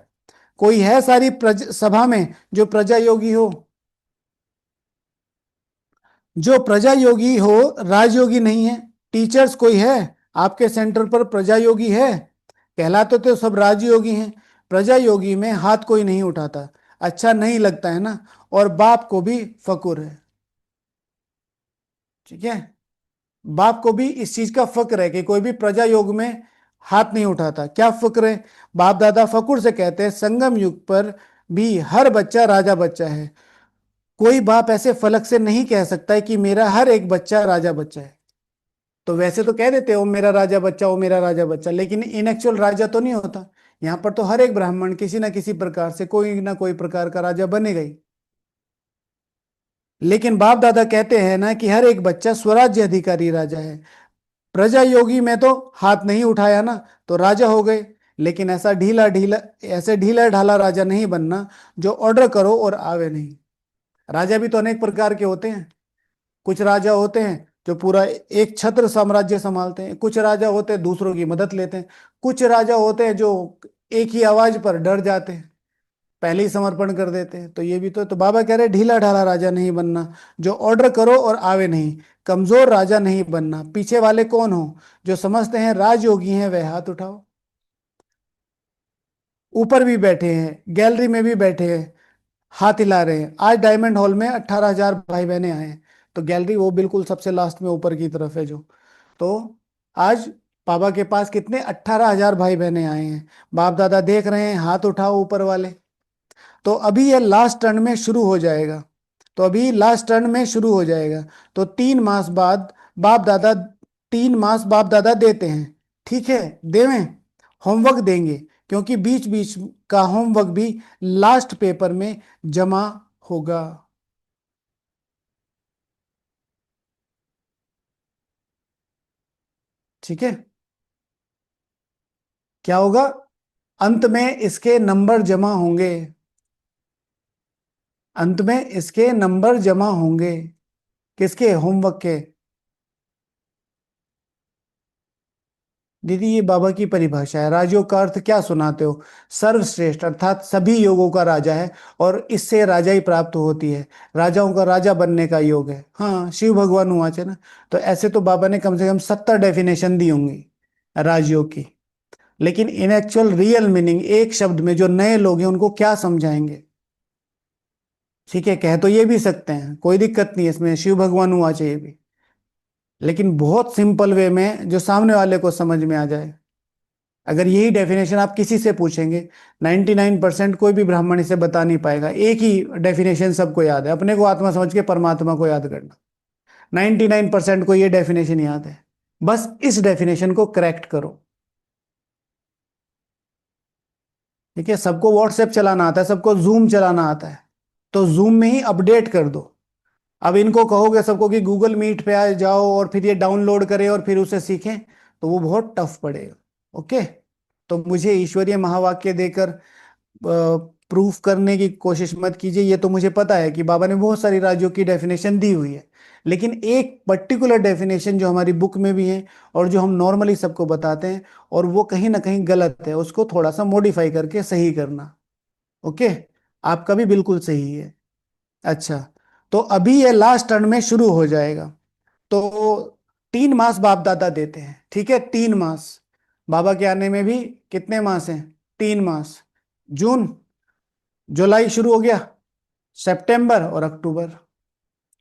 कोई है सारी सभा में जो प्रजा योगी हो? जो प्रजा योगी हो, राजयोगी नहीं है। टीचर्स कोई है आपके सेंटर पर प्रजा योगी है? कहलाते तो सब राजयोगी हैं। प्रजा योगी में हाथ कोई नहीं उठाता। अच्छा नहीं लगता है ना? और बाप को भी फकुर है। ठीक है, बाप को भी इस चीज का फक्र है कि कोई भी प्रजा योग में हाथ नहीं उठाता। क्या फक्र है? बाप दादा फकुर से कहते हैं, संगम युग पर भी हर बच्चा राजा बच्चा है। कोई बाप ऐसे फलक से नहीं कह सकता है कि मेरा हर एक बच्चा राजा बच्चा है। तो वैसे तो कह देते हो मेरा राजा बच्चा, ओ मेरा राजा बच्चा, लेकिन इन एक्चुअल राजा तो नहीं होता। यहाँ पर तो हर एक ब्राह्मण किसी ना किसी प्रकार से कोई ना कोई प्रकार का राजा बनेगा ही। लेकिन बाप दादा कहते हैं ना कि हर एक बच्चा स्वराज्य अधिकारी राजा है। प्रजा योगी में तो हाथ नहीं उठाया ना, तो राजा हो गए। लेकिन ऐसा ढीला ढीला, ऐसे ढीला ढाला राजा नहीं बनना जो ऑर्डर करो और आवे नहीं। राजा भी तो अनेक प्रकार के होते हैं। कुछ राजा होते हैं जो पूरा एक छत्र साम्राज्य संभालते हैं, कुछ राजा होते हैं दूसरों की मदद लेते हैं, कुछ राजा होते हैं जो एक ही आवाज पर डर जाते हैं, पहले ही समर्पण कर देते हैं। तो ये भी तो बाबा कह रहे ढीला ढाला राजा नहीं बनना जो ऑर्डर करो और आवे नहीं। कमजोर राजा नहीं बनना। पीछे वाले कौन हो? जो समझते हैं राजयोगी हैं, वह हाथ उठाओ। ऊपर भी बैठे हैं, गैलरी में भी बैठे हैं, हाथ हिला रहे हैं। आज डायमंड हॉल में 18,000 भाई बहने आए हैं। तो गैलरी वो बिल्कुल सबसे लास्ट में ऊपर की तरफ है जो। तो आज बाबा के पास कितने 18,000 भाई बहने आए हैं। बाप दादा देख रहे हैं, हाथ उठाओ ऊपर वाले। तो अभी ये लास्ट टर्न में शुरू हो जाएगा। तो अभी लास्ट टर्न में शुरू हो जाएगा। तो 3 मास बाद बाप दादा, 3 मास बाप दादा देते हैं। ठीक है, देवें, होमवर्क देंगे। क्योंकि बीच बीच का होमवर्क भी लास्ट पेपर में जमा होगा। ठीक है, क्या होगा? अंत में इसके नंबर जमा होंगे। अंत में इसके नंबर जमा होंगे। किसके? होमवर्क के। दीदी ये बाबा की परिभाषा है। राजयोग का अर्थ क्या सुनाते हो? सर्वश्रेष्ठ, अर्थात सभी योगों का राजा है। और इससे राजा ही प्राप्त होती है। राजाओं का राजा बनने का योग है। हाँ, शिव भगवान हुआ चे ना। तो ऐसे तो बाबा ने कम से कम 70 डेफिनेशन दी होंगी राजयोग की। लेकिन इन एक्चुअल रियल मीनिंग एक शब्द में जो नए लोग हैं उनको क्या समझाएंगे? ठीक है, कह तो ये भी सकते हैं, कोई दिक्कत नहीं है इसमें, शिव भगवान हुआ चाहिए भी। लेकिन बहुत सिंपल वे में जो सामने वाले को समझ में आ जाए। अगर यही डेफिनेशन आप किसी से पूछेंगे, 99% कोई भी ब्राह्मण इसे बता नहीं पाएगा। एक ही डेफिनेशन सबको याद है, अपने को आत्मा समझ के परमात्मा को याद करना। 99% को ये डेफिनेशन याद है। बस इस डेफिनेशन को करेक्ट करो। ठीक है, सबको व्हाट्सएप चलाना आता है, सबको जूम चलाना आता है। तो जूम में ही अपडेट कर दो। अब इनको कहोगे सबको कि गूगल मीट पे आ जाओ और फिर ये डाउनलोड करें और फिर उसे सीखें, तो वो बहुत टफ पड़ेगा। ओके। तो मुझे ईश्वरीय महावाक्य देकर प्रूफ करने की कोशिश मत कीजिए। ये तो मुझे पता है कि बाबा ने बहुत सारी राज्यों की डेफिनेशन दी हुई है। लेकिन एक पर्टिकुलर डेफिनेशन जो हमारी बुक में भी है और जो हम नॉर्मली सबको बताते हैं, और वो कहीं ना कहीं गलत है, उसको थोड़ा सा मॉडिफाई करके सही करना। ओके। आपका भी बिल्कुल सही है। अच्छा, तो अभी ये लास्ट टर्न में शुरू हो जाएगा। तो 3 मास बाप दादा देते हैं। ठीक है, 3 मास। बाबा के आने में भी कितने मास हैं? 3 मास। जून, जुलाई शुरू हो गया, सितंबर और अक्टूबर।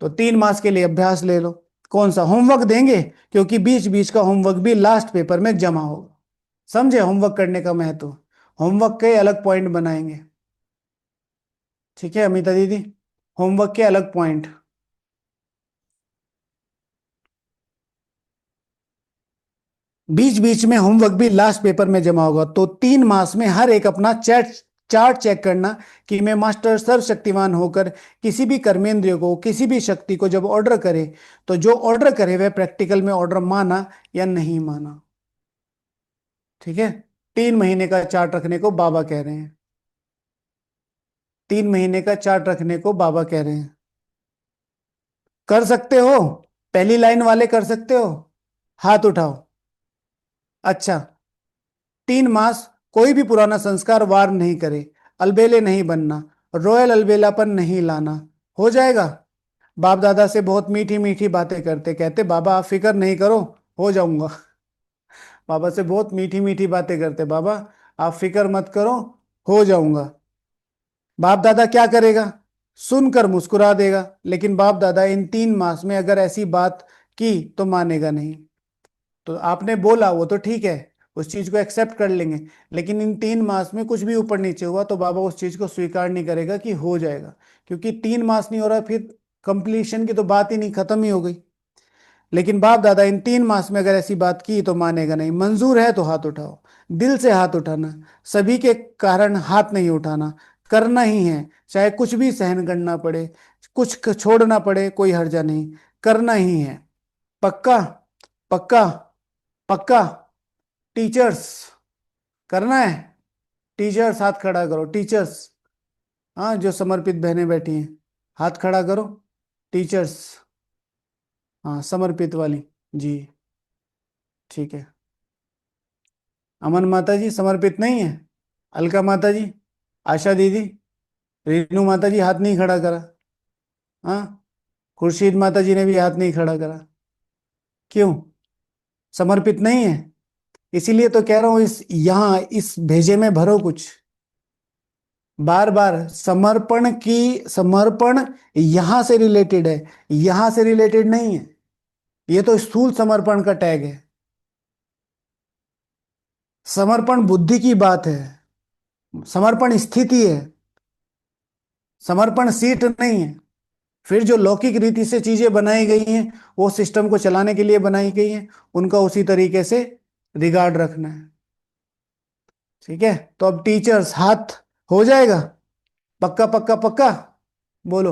तो 3 मास के लिए अभ्यास ले लो। कौन सा होमवर्क देंगे? क्योंकि बीच बीच का होमवर्क भी लास्ट पेपर में जमा होगा। समझे होमवर्क करने का महत्व? होमवर्क के अलग पॉइंट बनाएंगे। ठीक है अमिता दीदी, होमवर्क के अलग पॉइंट। बीच बीच में होमवर्क भी लास्ट पेपर में जमा होगा। तो 3 मास में हर एक अपना चैट चार्ट चेक करना कि मैं मास्टर सर्वशक्तिमान होकर किसी भी कर्मेंद्रिय को, किसी भी शक्ति को जब ऑर्डर करे, तो जो ऑर्डर करे वह प्रैक्टिकल में ऑर्डर माना या नहीं माना। ठीक है। 3 महीने का चार्ट रखने को बाबा कह रहे हैं। 3 महीने का चार्ट रखने को बाबा कह रहे हैं। कर सकते हो? पहली लाइन वाले कर सकते हो? हाथ उठाओ। अच्छा। 3 मास कोई भी पुराना संस्कार वार नहीं करे, अलबेले नहीं बनना, रॉयल अलबेलापन नहीं लाना, हो जाएगा। बाप दादा से बहुत मीठी मीठी बातें करते, कहते बाबा आप फिक्र नहीं करो, हो जाऊंगा। बाबा से बहुत मीठी मीठी बातें करते, बाबा आप फिक्र मत करो, हो जाऊंगा। बाप दादा क्या करेगा? सुनकर मुस्कुरा देगा, लेकिन बाप दादा इन 3 मास में अगर ऐसी बात की तो मानेगा नहीं। तो आपने बोला वो तो ठीक है, उस चीज को एक्सेप्ट कर लेंगे, लेकिन इन 3 मास में कुछ भी ऊपर नीचे हुआ तो बाबा उस चीज को स्वीकार नहीं करेगा कि हो जाएगा। क्योंकि 3 मास नहीं हो रहा, फिर कंप्लीशन की तो बात ही नहीं, खत्म ही हो गई। लेकिन बाप दादा इन 3 मास में अगर ऐसी बात की तो मानेगा नहीं। मंजूर है तो हाथ उठाओ, दिल से हाथ उठाना, सभी के कारण हाथ नहीं उठाना, करना ही है, चाहे कुछ भी सहन करना पड़े, कुछ छोड़ना पड़े, कोई हर्जा नहीं, करना ही है। पक्का? पक्का? पक्का? टीचर्स करना है? टीचर्स हाथ खड़ा करो, टीचर्स। हाँ, जो समर्पित बहनें बैठी हैं, हाथ खड़ा करो। टीचर्स, हाँ समर्पित वाली। जी, ठीक है। अमन माता जी समर्पित नहीं है? अलका माता जी, आशा दीदी, रीनू माता जी हाथ नहीं खड़ा करा। हाँ, खुर्शीद माता जी ने भी हाथ नहीं खड़ा करा। क्यों? समर्पित नहीं है? इसीलिए तो कह रहा हूं, इस यहाँ इस भेजे में भरो कुछ। बार बार समर्पण की, समर्पण यहां से रिलेटेड है, यहां से रिलेटेड नहीं है। ये तो स्थूल समर्पण का टैग है। समर्पण बुद्धि की बात है, समर्पण स्थिति है, समर्पण सीट नहीं है। फिर जो लौकिक रीति से चीजें बनाई गई हैं, वो सिस्टम को चलाने के लिए बनाई गई हैं, उनका उसी तरीके से रिगार्ड रखना है। ठीक है, तो अब टीचर्स हाथ, हो जाएगा? पक्का पक्का पक्का? बोलो।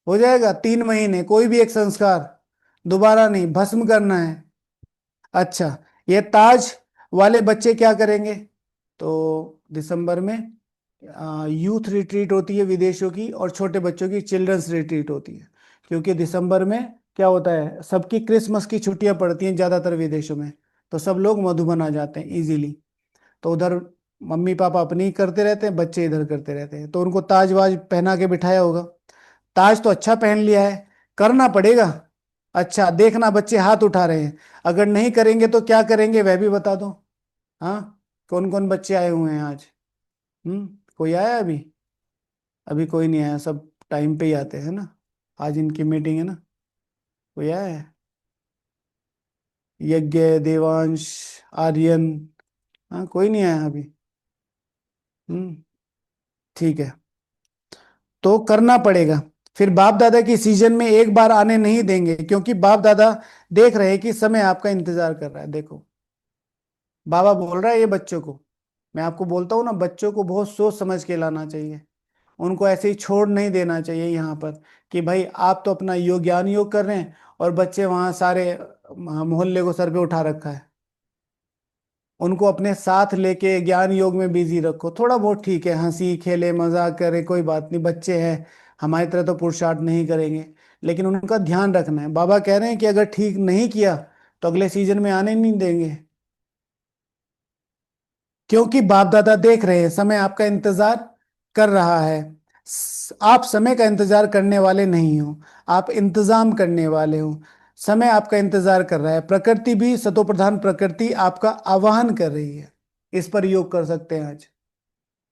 हो जाएगा? 3 महीने कोई भी एक संस्कार दोबारा नहीं, भस्म करना है। अच्छा, ये ताज वाले बच्चे क्या करेंगे? तो दिसंबर में यूथ रिट्रीट होती है विदेशों की, और छोटे बच्चों की चिल्ड्रंस रिट्रीट होती है। क्योंकि दिसंबर में क्या होता है, सबकी क्रिसमस की छुट्टियां पड़ती हैं ज़्यादातर विदेशों में, तो सब लोग मधुबन आ जाते हैं इजीली। तो उधर मम्मी पापा अपनी करते रहते हैं, बच्चे इधर करते रहते हैं, तो उनको ताज वाज पहना के बिठाया होगा। ताज तो अच्छा पहन लिया है, करना पड़ेगा। अच्छा, देखना बच्चे हाथ उठा रहे हैं, अगर नहीं करेंगे तो क्या करेंगे वह भी बता दो। हाँ, कौन कौन बच्चे आए हुए हैं आज? कोई आया अभी? अभी कोई नहीं आया, सब टाइम पे ही आते हैं ना, आज इनकी मीटिंग है ना। कोई आया है? यज्ञ, देवांश, आर्यन, हाँ कोई नहीं आया अभी। हम्म ठीक है, तो करना पड़ेगा। फिर बाप दादा की सीजन में एक बार आने नहीं देंगे, क्योंकि बाप दादा देख रहे हैं कि समय आपका इंतजार कर रहा है। देखो, बाबा बोल रहा है ये बच्चों को, मैं आपको बोलता हूँ ना, बच्चों को बहुत सोच समझ के लाना चाहिए, उनको ऐसे ही छोड़ नहीं देना चाहिए यहाँ पर, कि भाई आप तो अपना योग, ज्ञान योग कर रहे हैं, और बच्चे वहां सारे मोहल्ले को सर पे उठा रखा है। उनको अपने साथ लेके ज्ञान योग में बिजी रखो। थोड़ा बहुत ठीक है, हंसी खेले मजाक करे, कोई बात नहीं, बच्चे हैं, हमारी तरह तो पुरुषार्थ नहीं करेंगे, लेकिन उनका ध्यान रखना है। बाबा कह रहे हैं कि अगर ठीक नहीं किया तो अगले सीजन में आने नहीं देंगे। क्योंकि बाप दादा देख रहे हैं, समय आपका इंतजार कर रहा है। आप समय का इंतजार करने वाले नहीं हो, आप इंतजाम करने वाले हो। समय आपका इंतजार कर रहा है, प्रकृति भी, सतो प्रधान प्रकृति आपका आवाहन कर रही है। इस पर योग कर सकते हैं आज।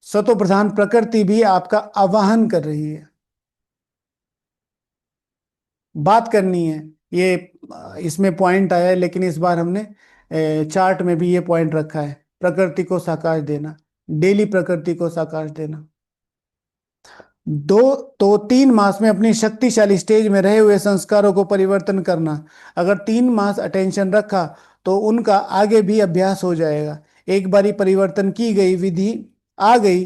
सतो प्रधान प्रकृति भी आपका आवाहन कर रही है। बात करनी है ये, इसमें पॉइंट आया है, लेकिन इस बार हमने चार्ट में भी ये पॉइंट रखा है, प्रकृति को साकाश देना, डेली प्रकृति को साकाश देना। दो, तो 3 मास में अपनी शक्तिशाली स्टेज में रहे हुए संस्कारों को परिवर्तन करना। अगर 3 मास अटेंशन रखा तो उनका आगे भी अभ्यास हो जाएगा। एक बारी परिवर्तन की गई विधि आ गई,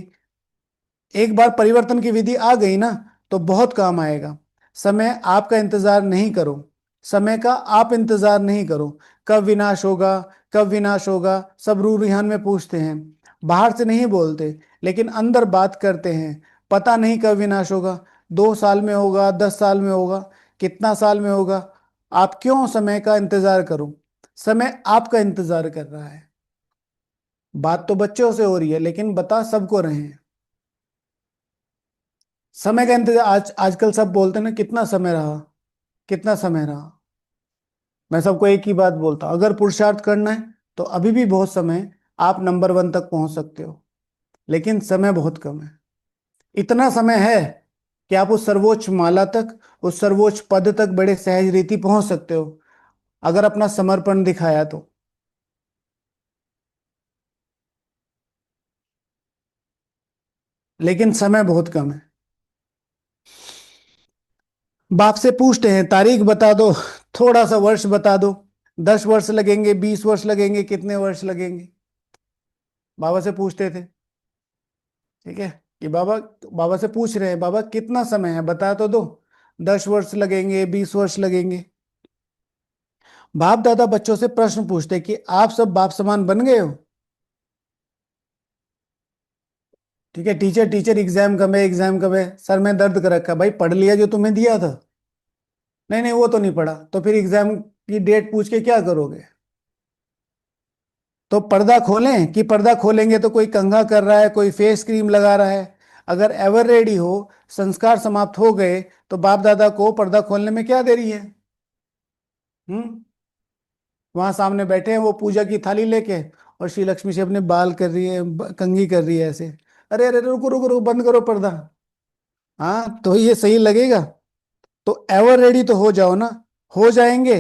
एक बार परिवर्तन की विधि आ गई ना, तो बहुत काम आएगा। समय आपका इंतजार नहीं करो, समय का आप इंतजार नहीं करो, कब विनाश होगा, कब विनाश होगा, सब रूह रुहान में पूछते हैं। बाहर से नहीं बोलते, लेकिन अंदर बात करते हैं। पता नहीं कब विनाश होगा, 2 साल में होगा, 10 साल में होगा, कितना साल में होगा। आप क्यों समय का इंतजार करो, समय आपका इंतजार कर रहा है। बात तो बच्चों से हो रही है, लेकिन बता सबको रहे हैं। समय का इंतजार आजकल सब बोलते हैं ना, कितना समय रहा, कितना समय रहा। मैं सबको एक ही बात बोलता हूं, अगर पुरुषार्थ करना है तो अभी भी बहुत समय है, आप नंबर 1 तक पहुंच सकते हो। लेकिन समय बहुत कम है। इतना समय है कि आप उस सर्वोच्च माला तक, उस सर्वोच्च पद तक बड़े सहज रीति पहुंच सकते हो, अगर अपना समर्पण दिखाया तो। लेकिन समय बहुत कम है। बाप से पूछते हैं तारीख बता दो, थोड़ा सा वर्ष बता दो, 10 वर्ष लगेंगे, 20 वर्ष लगेंगे, कितने वर्ष लगेंगे। बाबा से पूछते थे, ठीक है, कि बाबा, बाबा से पूछ रहे हैं, बाबा कितना समय है बता तो दो, 10 वर्ष लगेंगे, 20 वर्ष लगेंगे। बाप दादा बच्चों से प्रश्न पूछते कि आप सब बाप समान बन गए हो। ठीक है, टीचर टीचर एग्जाम कब है, एग्जाम कब है, सर में दर्द कर रखा, भाई पढ़ लिया जो तुम्हें दिया था। नहीं नहीं, वो तो नहीं पढ़ा, तो फिर एग्जाम की डेट पूछ के क्या करोगे। तो पर्दा खोलें, कि पर्दा खोलेंगे तो कोई कंघा कर रहा है, कोई फेस क्रीम लगा रहा है। अगर एवर रेडी हो, संस्कार समाप्त हो गए, तो बाप दादा को पर्दा खोलने में क्या देरी है। हम्म। वहां सामने बैठे हैं वो पूजा की थाली लेके, और श्री लक्ष्मी से अपने बाल कर रही है, कंघी कर रही है ऐसे। अरे अरे, रुको रुको रुको, बंद करो पर्दा। हाँ, तो ये सही लगेगा। तो एवर रेडी तो हो जाओ ना। हो जाएंगे,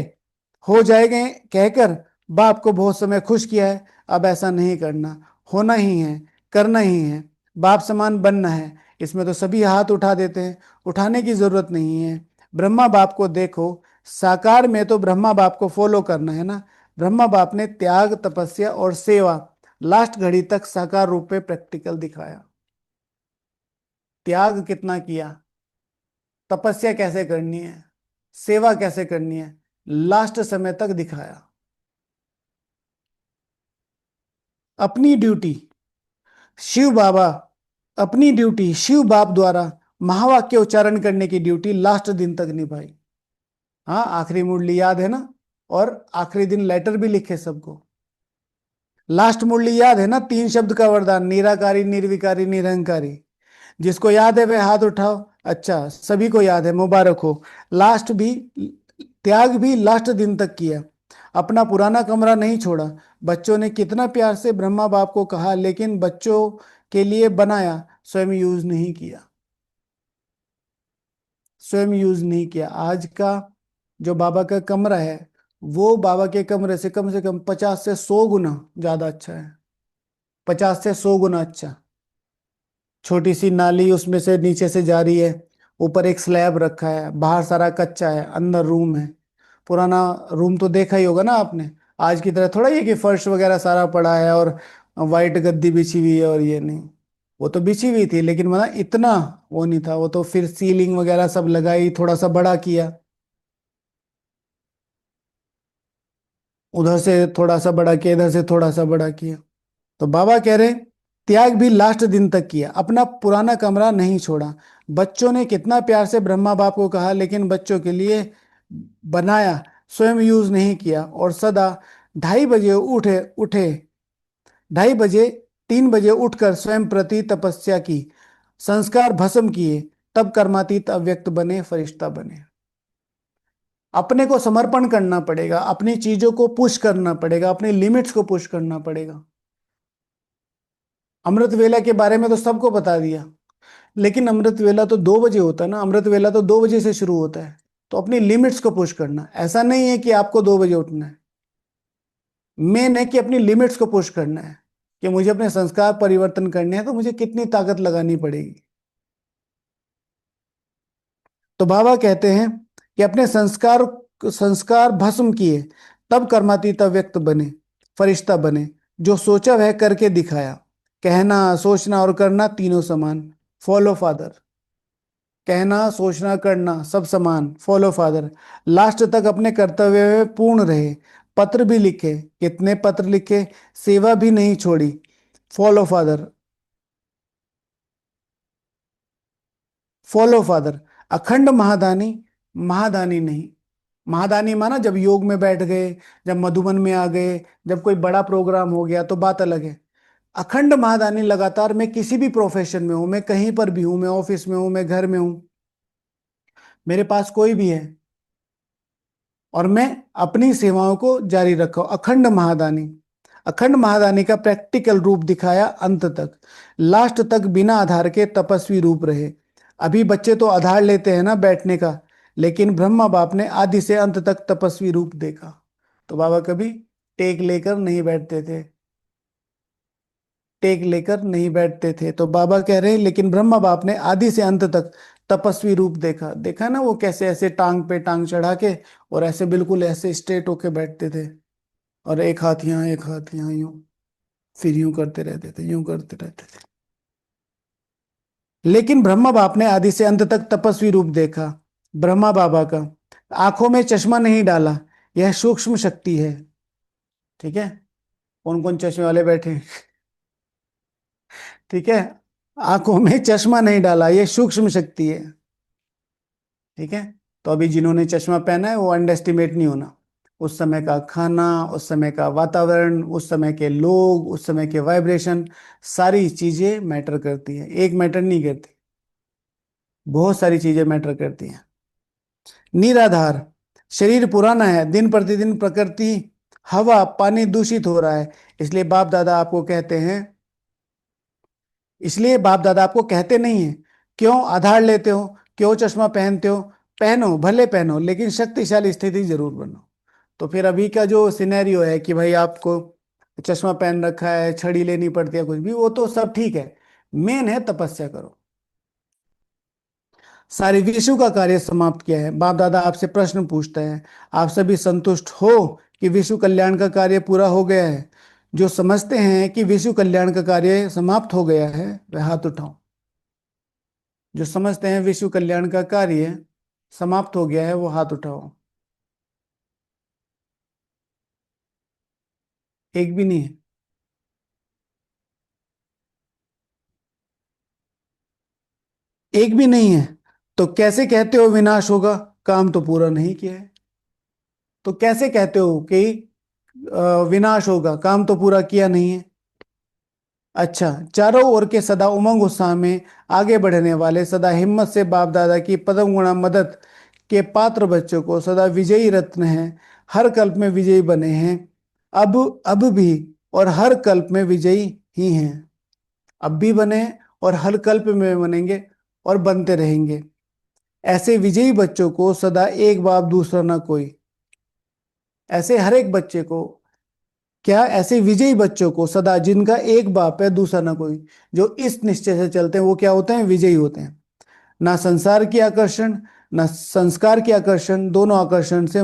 हो जाएंगे कहकर बाप को बहुत समय खुश किया है। अब ऐसा नहीं करना, होना ही है, करना ही है, बाप समान बनना है। इसमें तो सभी हाथ उठा देते हैं, उठाने की जरूरत नहीं है। ब्रह्मा बाप को देखो, साकार में तो ब्रह्मा बाप को फॉलो करना है ना। ब्रह्मा बाप ने त्याग, तपस्या और सेवा लास्ट घड़ी तक साकार रूप में प्रैक्टिकल दिखाया। त्याग कितना किया, तपस्या कैसे करनी है, सेवा कैसे करनी है, लास्ट समय तक दिखाया। अपनी ड्यूटी शिव बाबा, अपनी ड्यूटी शिव बाप द्वारा महावाक्य उच्चारण करने की ड्यूटी लास्ट दिन तक निभाई। हाँ, आखिरी मुरली याद है ना, और आखिरी दिन लेटर भी लिखे सबको। लास्ट मुरली याद है ना, 3 शब्द का वरदान, निराकारी निर्विकारी निरंकारी। जिसको याद है वह हाथ उठाओ। अच्छा, सभी को याद है, मुबारक हो। लास्ट भी, त्याग भी लास्ट दिन तक किया। अपना पुराना कमरा नहीं छोड़ा। बच्चों ने कितना प्यार से ब्रह्मा बाप को कहा, लेकिन बच्चों के लिए बनाया, स्वयं यूज नहीं किया। स्वयं यूज नहीं किया। आज का जो बाबा का कमरा है, वो बाबा के कमरे से कम 50 से 100 गुना ज्यादा अच्छा है। 50 से 100 गुना अच्छा। छोटी सी नाली उसमें से नीचे से जा रही है, ऊपर एक स्लैब रखा है, बाहर सारा कच्चा है, अंदर रूम है। पुराना रूम तो देखा ही होगा ना आपने। आज की तरह थोड़ा ही है कि फर्श वगैरह सारा पड़ा है और वाइट गद्दी बिछी हुई है और ये नहीं। वो तो बिछी हुई थी, लेकिन मतलब इतना वो नहीं था। वो तो फिर सीलिंग वगैरह सब लगाई, थोड़ा सा बड़ा किया, उधर से थोड़ा सा बड़ा किया, इधर से थोड़ा सा बड़ा किया। तो बाबा कह रहे हैं, त्याग भी लास्ट दिन तक किया, अपना पुराना कमरा नहीं छोड़ा। बच्चों ने कितना प्यार से ब्रह्मा बाप को कहा, लेकिन बच्चों के लिए बनाया, स्वयं यूज नहीं किया। और सदा 2:30 बजे उठे उठे 2:30 बजे, 3 बजे उठकर स्वयं प्रति तपस्या की, संस्कार भस्म किए, तब कर्मातीत अव्यक्त बने, फरिश्ता बने। अपने को समर्पण करना पड़ेगा, अपनी चीजों को पुश करना पड़ेगा, अपनी लिमिट्स को पुश करना पड़ेगा। अमृत वेला के बारे में तो सबको बता दिया, लेकिन अमृत वेला तो 2 बजे होता है ना, अमृत वेला तो 2 बजे से शुरू होता है। तो अपनी लिमिट्स को पुश करना, ऐसा नहीं है कि आपको 2 बजे उठना है। मेन है कि अपनी लिमिट्स को पुश करना है, कि मुझे अपने संस्कार परिवर्तन करने हैं तो मुझे कितनी ताकत लगानी पड़ेगी। तो बाबा कहते हैं कि अपने संस्कार संस्कार भस्म किए, तब कर्मातीत व्यक्त बने, फरिश्ता बने। जो सोचा वह करके दिखाया, कहना सोचना और करना तीनों समान, फॉलो फादर। कहना सोचना करना सब समान, फॉलो फादर। लास्ट तक अपने कर्तव्य में पूर्ण रहे, पत्र भी लिखे, कितने पत्र लिखे, सेवा भी नहीं छोड़ी, फॉलो फादर, फॉलो फादर। अखंड महादानी, महादानी नहीं। महादानी माना जब योग में बैठ गए, जब मधुबन में आ गए, जब कोई बड़ा प्रोग्राम हो गया तो बात अलग है। अखंड महादानी लगातार, मैं किसी भी प्रोफेशन में हूं, मैं कहीं पर भी हूं, मैं ऑफिस में हूं, मैं घर में हूं, मेरे पास कोई भी है और मैं अपनी सेवाओं को जारी रखा हूं, अखंड महादानी। अखंड महादानी का प्रैक्टिकल रूप दिखाया अंत तक, लास्ट तक बिना आधार के तपस्वी रूप रहे। अभी बच्चे तो आधार लेते हैं ना बैठने का, लेकिन ब्रह्मा बाप ने आदि से अंत तक तपस्वी रूप देखा। तो बाबा कभी टेक लेकर नहीं बैठते थे, टेक लेकर नहीं बैठते थे। तो बाबा कह रहे हैं लेकिन ब्रह्मा बाप ने आदि से अंत तक तपस्वी रूप देखा। देखा ना वो कैसे ऐसे टांग पे टांग चढ़ा के और ऐसे बिल्कुल ऐसे स्ट्रेट होके बैठते थे, और एक हाथ यहाँ एक हाथ यहाँ, यूं, फिर यूं करते रहते थे, यूं करते रहते थे। लेकिन ब्रह्मा बाप ने आदि से अंत तक तपस्वी रूप देखा। ब्रह्मा बाबा का आंखों में चश्मा नहीं डाला, यह सूक्ष्म शक्ति है। ठीक है, कौन कौन चश्मे वाले बैठे हैं? ठीक है, आंखों में चश्मा नहीं डाला, यह सूक्ष्म शक्ति है। ठीक है, तो अभी जिन्होंने चश्मा पहना है वो अंडर एस्टिमेट नहीं होना। उस समय का खाना, उस समय का वातावरण, उस समय के लोग, उस समय के वाइब्रेशन, सारी चीजें मैटर करती हैं, एक मैटर नहीं करती, बहुत सारी चीजें मैटर करती हैं। निराधार, शरीर पुराना है, दिन प्रतिदिन प्रकृति, हवा पानी दूषित हो रहा है, इसलिए बाप दादा आपको कहते हैं, इसलिए बाप दादा आपको कहते नहीं है क्यों आधार लेते हो, क्यों चश्मा पहनते हो, पहनो भले पहनो लेकिन शक्तिशाली स्थिति जरूर बनो। तो फिर अभी का जो सिनेरियो है कि भाई आपको चश्मा पहन रखा है, छड़ी लेनी पड़ती है, कुछ भी, वो तो सब ठीक है, मेन है तपस्या करो। सारे विश्व का कार्य समाप्त किया है। बाप दादा आपसे प्रश्न पूछते हैं, आप सभी संतुष्ट हो कि विश्व कल्याण का कार्य पूरा हो गया है? जो समझते हैं कि विश्व कल्याण का कार्य समाप्त हो गया है वह हाथ उठाओ। जो समझते हैं विश्व कल्याण का कार्य समाप्त हो गया है वो हाथ उठाओ। एक भी नहीं है। एक भी नहीं है। तो कैसे कहते हो विनाश होगा, काम तो पूरा नहीं किया है? तो कैसे कहते हो कि विनाश होगा, काम तो पूरा किया नहीं है? अच्छा, चारों ओर के सदा उमंग उत्साह में आगे बढ़ने वाले, सदा हिम्मत से बाप दादा की पदम गुणा मदद के पात्र बच्चों को सदा विजयी रत्न हैं, हर कल्प में विजयी बने हैं, अब अब भी और हर कल्प में विजयी ही हैं। अब भी बने और हर कल्प में बनेंगे और बनते रहेंगे। ऐसे विजयी बच्चों को सदा एक बाप दूसरा ना कोई, ऐसे हर एक बच्चे को, क्या ऐसे विजयी बच्चों को सदा, जिनका एक बाप है दूसरा ना कोई, जो इस निश्चय से चलते हैं वो क्या होते हैं, विजयी होते हैं। ना संसार की आकर्षण, ना संस्कार की आकर्षण, दोनों आकर्षण से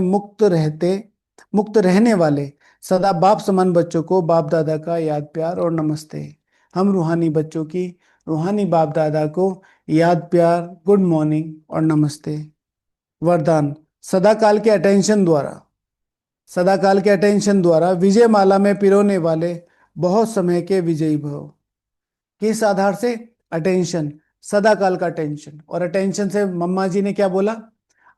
मुक्त रहने वाले सदा बाप समान बच्चों को बाप दादा का याद प्यार और नमस्ते। हम रूहानी बच्चों की रूहानी बाप दादा को याद प्यार, गुड मॉर्निंग और नमस्ते। वरदान, सदा काल के अटेंशन द्वारा, सदा काल के अटेंशन द्वारा विजय माला में पिरोने वाले बहुत समय के विजयी भव। किस आधार से? अटेंशन, सदा काल का अटेंशन। और अटेंशन से मम्मा जी ने क्या बोला,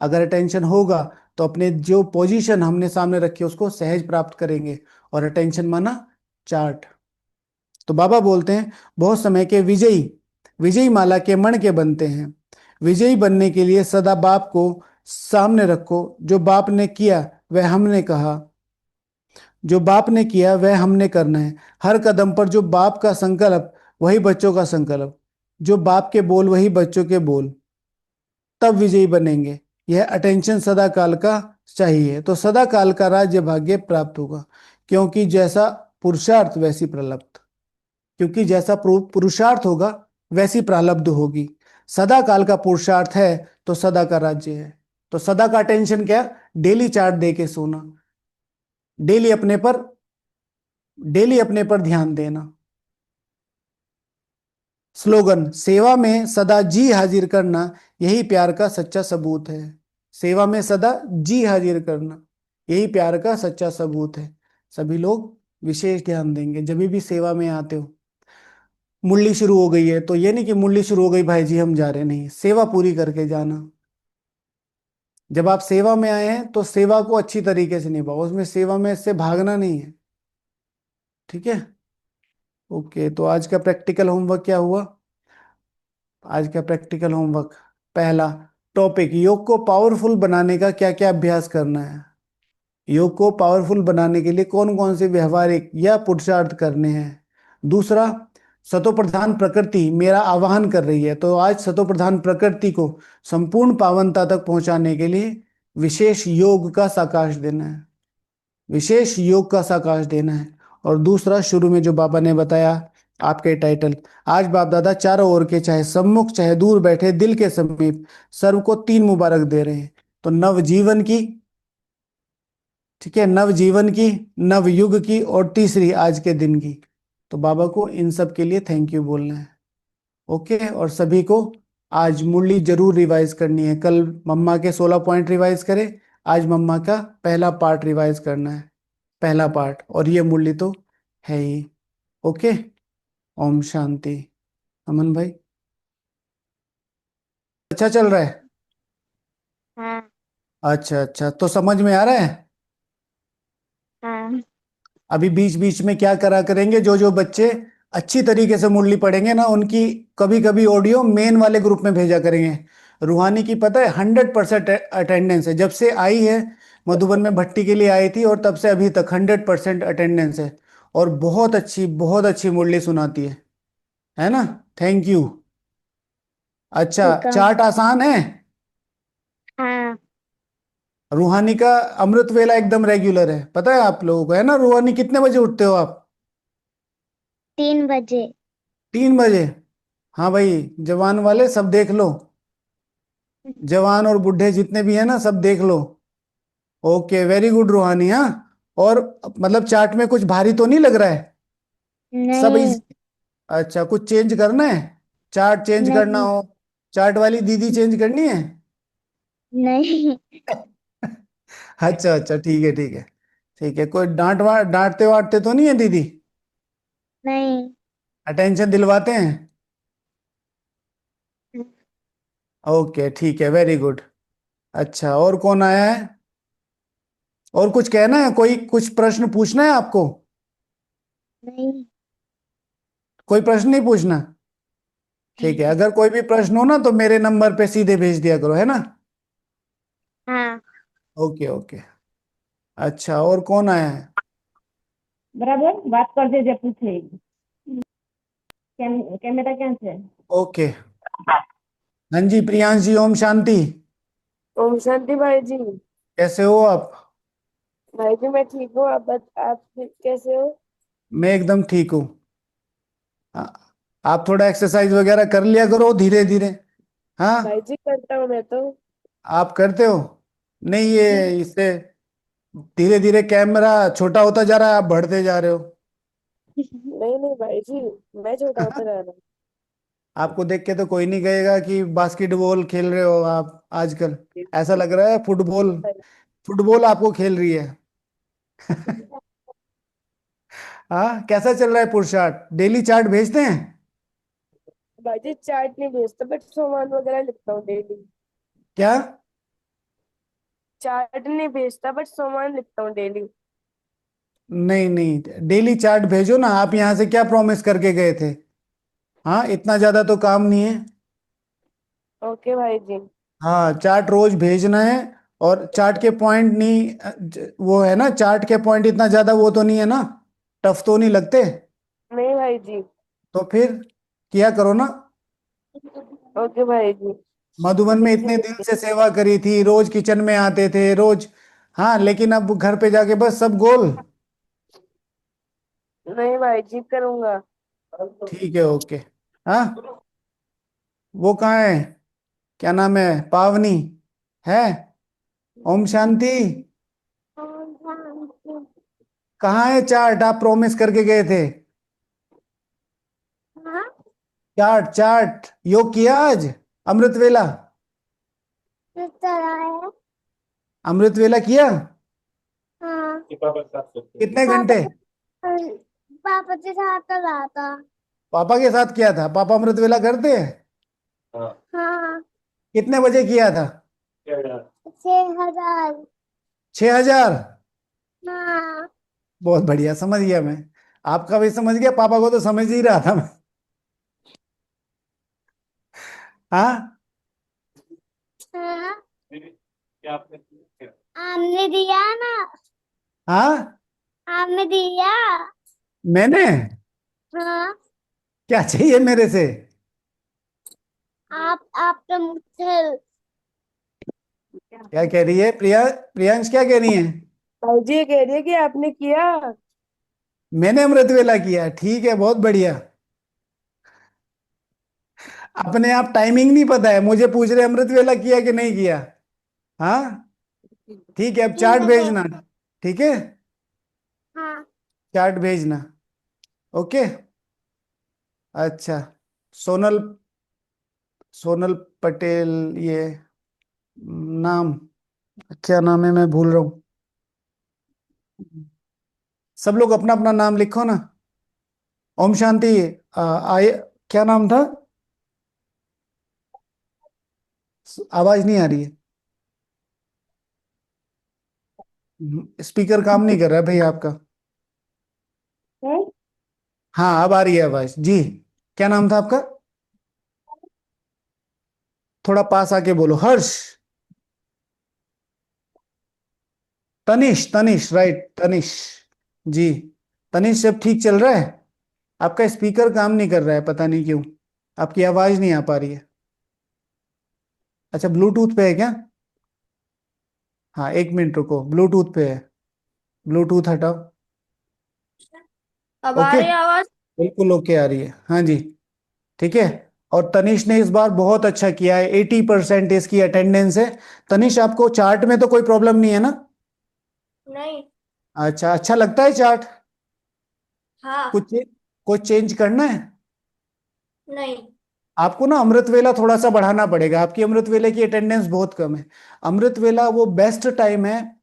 अगर अटेंशन होगा तो अपने जो पोजीशन हमने सामने रखी है उसको सहज प्राप्त करेंगे। और अटेंशन माना चार्ट। तो बाबा बोलते हैं बहुत समय के विजयी, विजयी माला के मण के बनते हैं। विजयी बनने के लिए सदा बाप को सामने रखो, जो बाप ने किया वह हमने कहा, जो बाप ने किया वह हमने करना है। हर कदम पर जो बाप का संकल्प वही बच्चों का संकल्प, जो बाप के बोल वही बच्चों के बोल, तब विजयी बनेंगे। यह अटेंशन सदा काल का चाहिए तो सदा काल का राज्य भाग्य प्राप्त होगा। क्योंकि जैसा पुरुषार्थ वैसी प्रलब्ध, क्योंकि जैसा पुरुषार्थ होगा वैसी प्रारब्ध होगी। सदा काल का पुरुषार्थ है तो सदा का राज्य है। तो सदा का अटेंशन क्या? डेली चार्ट दे के सोना, डेली अपने पर, डेली अपने पर ध्यान देना। स्लोगन, सेवा में सदा जी हाजिर करना, यही प्यार का सच्चा सबूत है। सेवा में सदा जी हाजिर करना, यही प्यार का सच्चा सबूत है। सभी लोग विशेष ध्यान देंगे जब भी सेवा में आते हो। मुरली शुरू हो गई है तो ये नहीं कि मुरली शुरू हो गई भाई जी हम जा रहे, नहीं, सेवा पूरी करके जाना। जब आप सेवा में आए हैं तो सेवा को अच्छी तरीके से निभाओ, उसमें सेवा में से भागना नहीं है। ठीक है। ओके, तो आज का प्रैक्टिकल होमवर्क क्या हुआ? आज का प्रैक्टिकल होमवर्क, पहला टॉपिक, योग को पावरफुल बनाने का क्या क्या अभ्यास करना है। योग को पावरफुल बनाने के लिए कौन कौन से व्यवहारिक या पुरुषार्थ करने हैं। दूसरा, सतोप्रधान प्रकृति मेरा आवाहन कर रही है, तो आज सतोप्रधान प्रकृति को संपूर्ण पावनता तक पहुंचाने के लिए विशेष योग का साकाश देना है। विशेष योग का साकाश देना है। और दूसरा, शुरू में जो बाबा ने बताया आपके टाइटल, आज बाप दादा चारों ओर के, चाहे सम्मुख चाहे दूर बैठे, दिल के समीप, सर्व को 3 मुबारक दे रहे हैं। तो नवजीवन की, ठीक है, नवजीवन की, नवयुग की, और तीसरी आज के दिन की। तो बाबा को इन सब के लिए थैंक यू बोलना है। ओके, और सभी को आज मुरली जरूर रिवाइज करनी है। कल मम्मा के 16 पॉइंट रिवाइज करें, आज मम्मा का पहला पार्ट रिवाइज करना है, पहला पार्ट, और ये मुरली तो है ही। ओके, ओम शांति। अमन भाई, अच्छा चल रहा है? हाँ। अच्छा अच्छा, तो समझ में आ रहा है। हाँ। अभी बीच बीच में क्या करा करेंगे, जो जो बच्चे अच्छी तरीके से मुरली पढ़ेंगे ना, उनकी कभी कभी ऑडियो मेन वाले ग्रुप में भेजा करेंगे। रूहानी की पता है 100% अटेंडेंस है, जब से आई है मधुबन में भट्टी के लिए आई थी, और तब से अभी तक 100% अटेंडेंस है। और बहुत अच्छी मुरली सुनाती है ना। Thank you. अच्छा, वेलकम। चार्ट आसान है। हाँ। रूहानी का अमृत वेला एकदम रेगुलर है, पता है आप लोगों को, है ना। रूहानी कितने बजे उठते हो आप? 3 बजे। 3 बजे? हाँ भाई, जवान वाले सब देख लो, जवान और बूढ़े जितने भी हैं ना, सब देख लो। ओके, वेरी गुड रूहानी। हाँ, और मतलब चार्ट में कुछ भारी तो नहीं लग रहा है? सब नहीं। इजी? अच्छा, कुछ चेंज करना है? चार्ट चेंज करना नहीं। हो, चार्ट वाली दीदी चेंज करनी है? नहीं। अच्छा अच्छा, ठीक है ठीक है। ठीक है, कोई डांटते वाटते तो नहीं है दीदी? नहीं। अटेंशन दिलवाते हैं? ओके ठीक है, वेरी गुड। अच्छा, और कौन आया है? और कुछ कहना है, कोई कुछ प्रश्न पूछना है आपको? नहीं। कोई प्रश्न नहीं पूछना? ठीक है, अगर कोई भी प्रश्न हो ना तो मेरे नंबर पे सीधे भेज दिया करो, है ना। हाँ। Okay okay. अच्छा, और कौन आया है? બરાબર વાત કરજે જે પૂછે ઈ. કેમેરા ક્યાં છે? ओके। हाँ जी, प्रियांश जी, ओम शांति। ओम शांति भाई जी। कैसे हो आप? भाई जी मैं ठीक हूँ, आप कैसे हो? मैं एकदम ठीक हूँ। आ- आप थोड़ा एक्सरसाइज वगैरह कर लिया करो धीरे धीरे। हाँ, भाई जी करता हूँ मैं तो। आप करते हो? नहीं, जी। ये इससे धीरे धीरे कैमरा छोटा होता जा रहा है, आप बढ़ते जा रहे हो। नहीं नहीं भाई जी, मैं छोटा होता जा रहा आपको देख के तो कोई नहीं कहेगा कि बास्केटबॉल खेल रहे हो आप आजकल। ऐसा लग रहा है फुटबॉल, फुटबॉल आपको खेल रही है। हूँ। हाँ, कैसा चल रहा है पुरुषार्थ? डेली चार्ट भेजते हैं? भाई जी चार्ट नहीं भेजता बट सामान वगैरह लिखता हूँ डेली। क्या? चार्ट नहीं भेजता बट सामान लिखता हूँ डेली। नहीं नहीं, डेली चार्ट भेजो ना। आप यहाँ से क्या प्रॉमिस करके गए थे? हाँ, इतना ज्यादा तो काम नहीं है। ओके भाई जी। हाँ, चार्ट रोज भेजना है। और चार्ट के पॉइंट नहीं, वो है ना, चार्ट के पॉइंट इतना ज्यादा वो तो नहीं है ना, टफ तो नहीं लगते? नहीं भाई जी। तो फिर किया करो ना। ओके भाई जी। मधुबन में इतने दिल लिखेंगे। से सेवा करी थी, रोज किचन में आते थे रोज। हाँ, लेकिन अब घर पे जाके बस सब गोल। नहीं भाई जी करूंगा। ठीक है, ओके। हाँ, वो कहाँ है, क्या नाम है, पावनी है? ओम शांति। कहाँ है चार्ट, आप प्रॉमिस करके गए थे? चार्ट चार्ट, योग किया आज? अमृत वेला, अमृत वेला किया? कितने पापा घंटे? पापा के साथ तो रहा था। पापा के साथ किया था? पापा अमृत वेला करते हैं? हाँ। कितने बजे किया था? 6,000। 6,000? हाँ। बहुत बढ़िया, समझ गया मैं। आपका भी समझ गया, पापा को तो समझ ही रहा था मैं। हाँ। हाँ। आपने दिया ना। हाँ। आपने दिया। मैंने? हाँ। क्या चाहिए मेरे से? आप तो मुझसे। क्या कह रही है प्रियांश, क्या कह रही है? भाई जी ये कह रही है कि आपने किया। मैंने अमृत वेला किया, ठीक है, बहुत बढ़िया। अपने आप टाइमिंग नहीं पता है, मुझे पूछ रहे अमृत वेला किया कि नहीं किया। हाँ। ठीक है, अब ठीक चार्ट है फिर। भेजना। ठीक है, हाँ। चार्ट भेजना। ओके। अच्छा। सोनल, सोनल पटेल, ये नाम, क्या नाम है, मैं भूल रहा हूँ। सब लोग अपना अपना नाम लिखो ना। ओम शांति। आय, क्या नाम था? आवाज नहीं आ रही है। स्पीकर काम नहीं कर रहा है भाई आपका। है? हाँ, अब आ रही है आवाज जी। क्या नाम था आपका? थोड़ा पास आके बोलो। हर्ष? तनिष, तनिष, राइट, तनिष। जी। तनिष, सब ठीक चल रहा है? आपका स्पीकर काम नहीं कर रहा है, पता नहीं क्यों। आपकी आवाज नहीं आ पा रही है। अच्छा, ब्लूटूथ पे है क्या? हाँ, 1 मिनट रुको, ब्लूटूथ पे है। ब्लूटूथ हटाओ। अब आ ओके। रही है आवाज? बिल्कुल ओके आ रही है, हाँ जी। ठीक है। और तनिष ने इस बार बहुत अच्छा किया है, 80% इसकी अटेंडेंस है। तनिष, आपको चार्ट में तो कोई प्रॉब्लम नहीं है ना? नहीं। अच्छा, अच्छा लगता है चार्ट? हाँ। कुछ कुछ चेंज करना है? नहीं। आपको ना अमृत वेला थोड़ा सा बढ़ाना पड़ेगा, आपकी अमृत वेले की अटेंडेंस बहुत कम है। अमृत वेला वो बेस्ट टाइम है।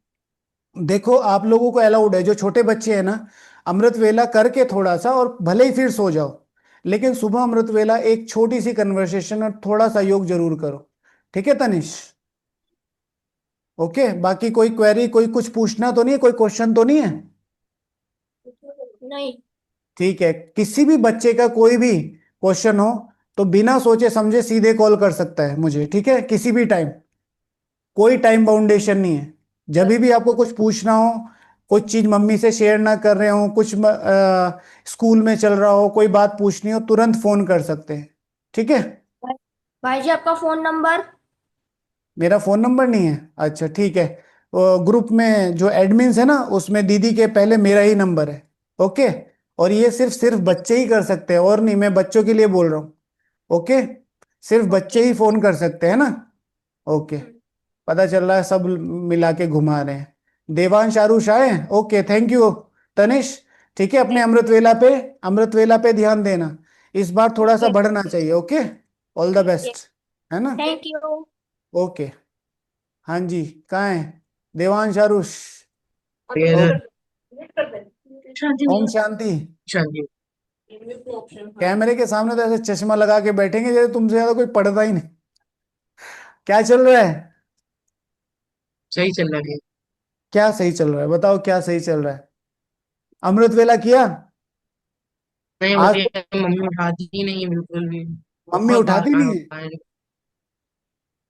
देखो, आप लोगों को अलाउड है, जो छोटे बच्चे हैं ना, अमृत वेला करके थोड़ा सा और भले ही फिर सो जाओ, लेकिन सुबह अमृत वेला एक छोटी सी कन्वर्सेशन और थोड़ा सा योग जरूर करो। ठीक है तनिष? ओके, बाकी कोई क्वेरी, कोई कुछ पूछना तो नहीं है, कोई क्वेश्चन तो नहीं है? नहीं। ठीक है, किसी भी बच्चे का कोई भी क्वेश्चन हो तो बिना सोचे समझे सीधे कॉल कर सकता है मुझे, ठीक है, किसी भी टाइम। कोई टाइम बाउंडेशन नहीं है। जब भी आपको कुछ पूछना हो, कुछ चीज मम्मी से शेयर ना कर रहे हो, कुछ स्कूल में चल रहा हो, कोई बात पूछनी हो, तुरंत फोन कर सकते हैं। ठीक है। भाई जी आपका फोन नंबर? मेरा फोन नंबर नहीं है? अच्छा ठीक है। ग्रुप में जो एडमिन्स है ना, उसमें दीदी के पहले मेरा ही नंबर है। ओके। और ये सिर्फ सिर्फ बच्चे ही कर सकते हैं, और नहीं, मैं बच्चों के लिए बोल रहा हूँ। ओके। सिर्फ ओके। बच्चे ही फोन कर सकते हैं ना? ओके। पता चल रहा है सब मिला के घुमा रहे हैं। देवांश, आरुष आए? Okay, thank you. तनिष, ठीक है, अपने थैंक अमृत वेला पे ध्यान देना। इस बार थोड़ा ठीक सा है। बढ़ना चाहिए। ओके। ऑल द ठीक है। बेस्ट। है ना? Thank you. ओके। हाँ जी। कहाँ है देवांश, आरुष? अभी ओ, इधर वेट कर दे। शांति ओम नहीं। शांति। शांति। ऑप्शन हाँ। कैमरे के सामने तो ऐसे चश्मा लगा के बैठेंगे जैसे तुमसे ज्यादा कोई पढ़ता ही नहीं। क्या चल रहा है? सही चल रहा है। क्या सही चल रहा है, बताओ क्या सही चल रहा है? अमृत वेला किया? नहीं आज मुझे तो मम्मी उठाती ही नहीं है बिल्कुल भी। मम्मी बहुत बार उठाती कहा नहीं है? होता है।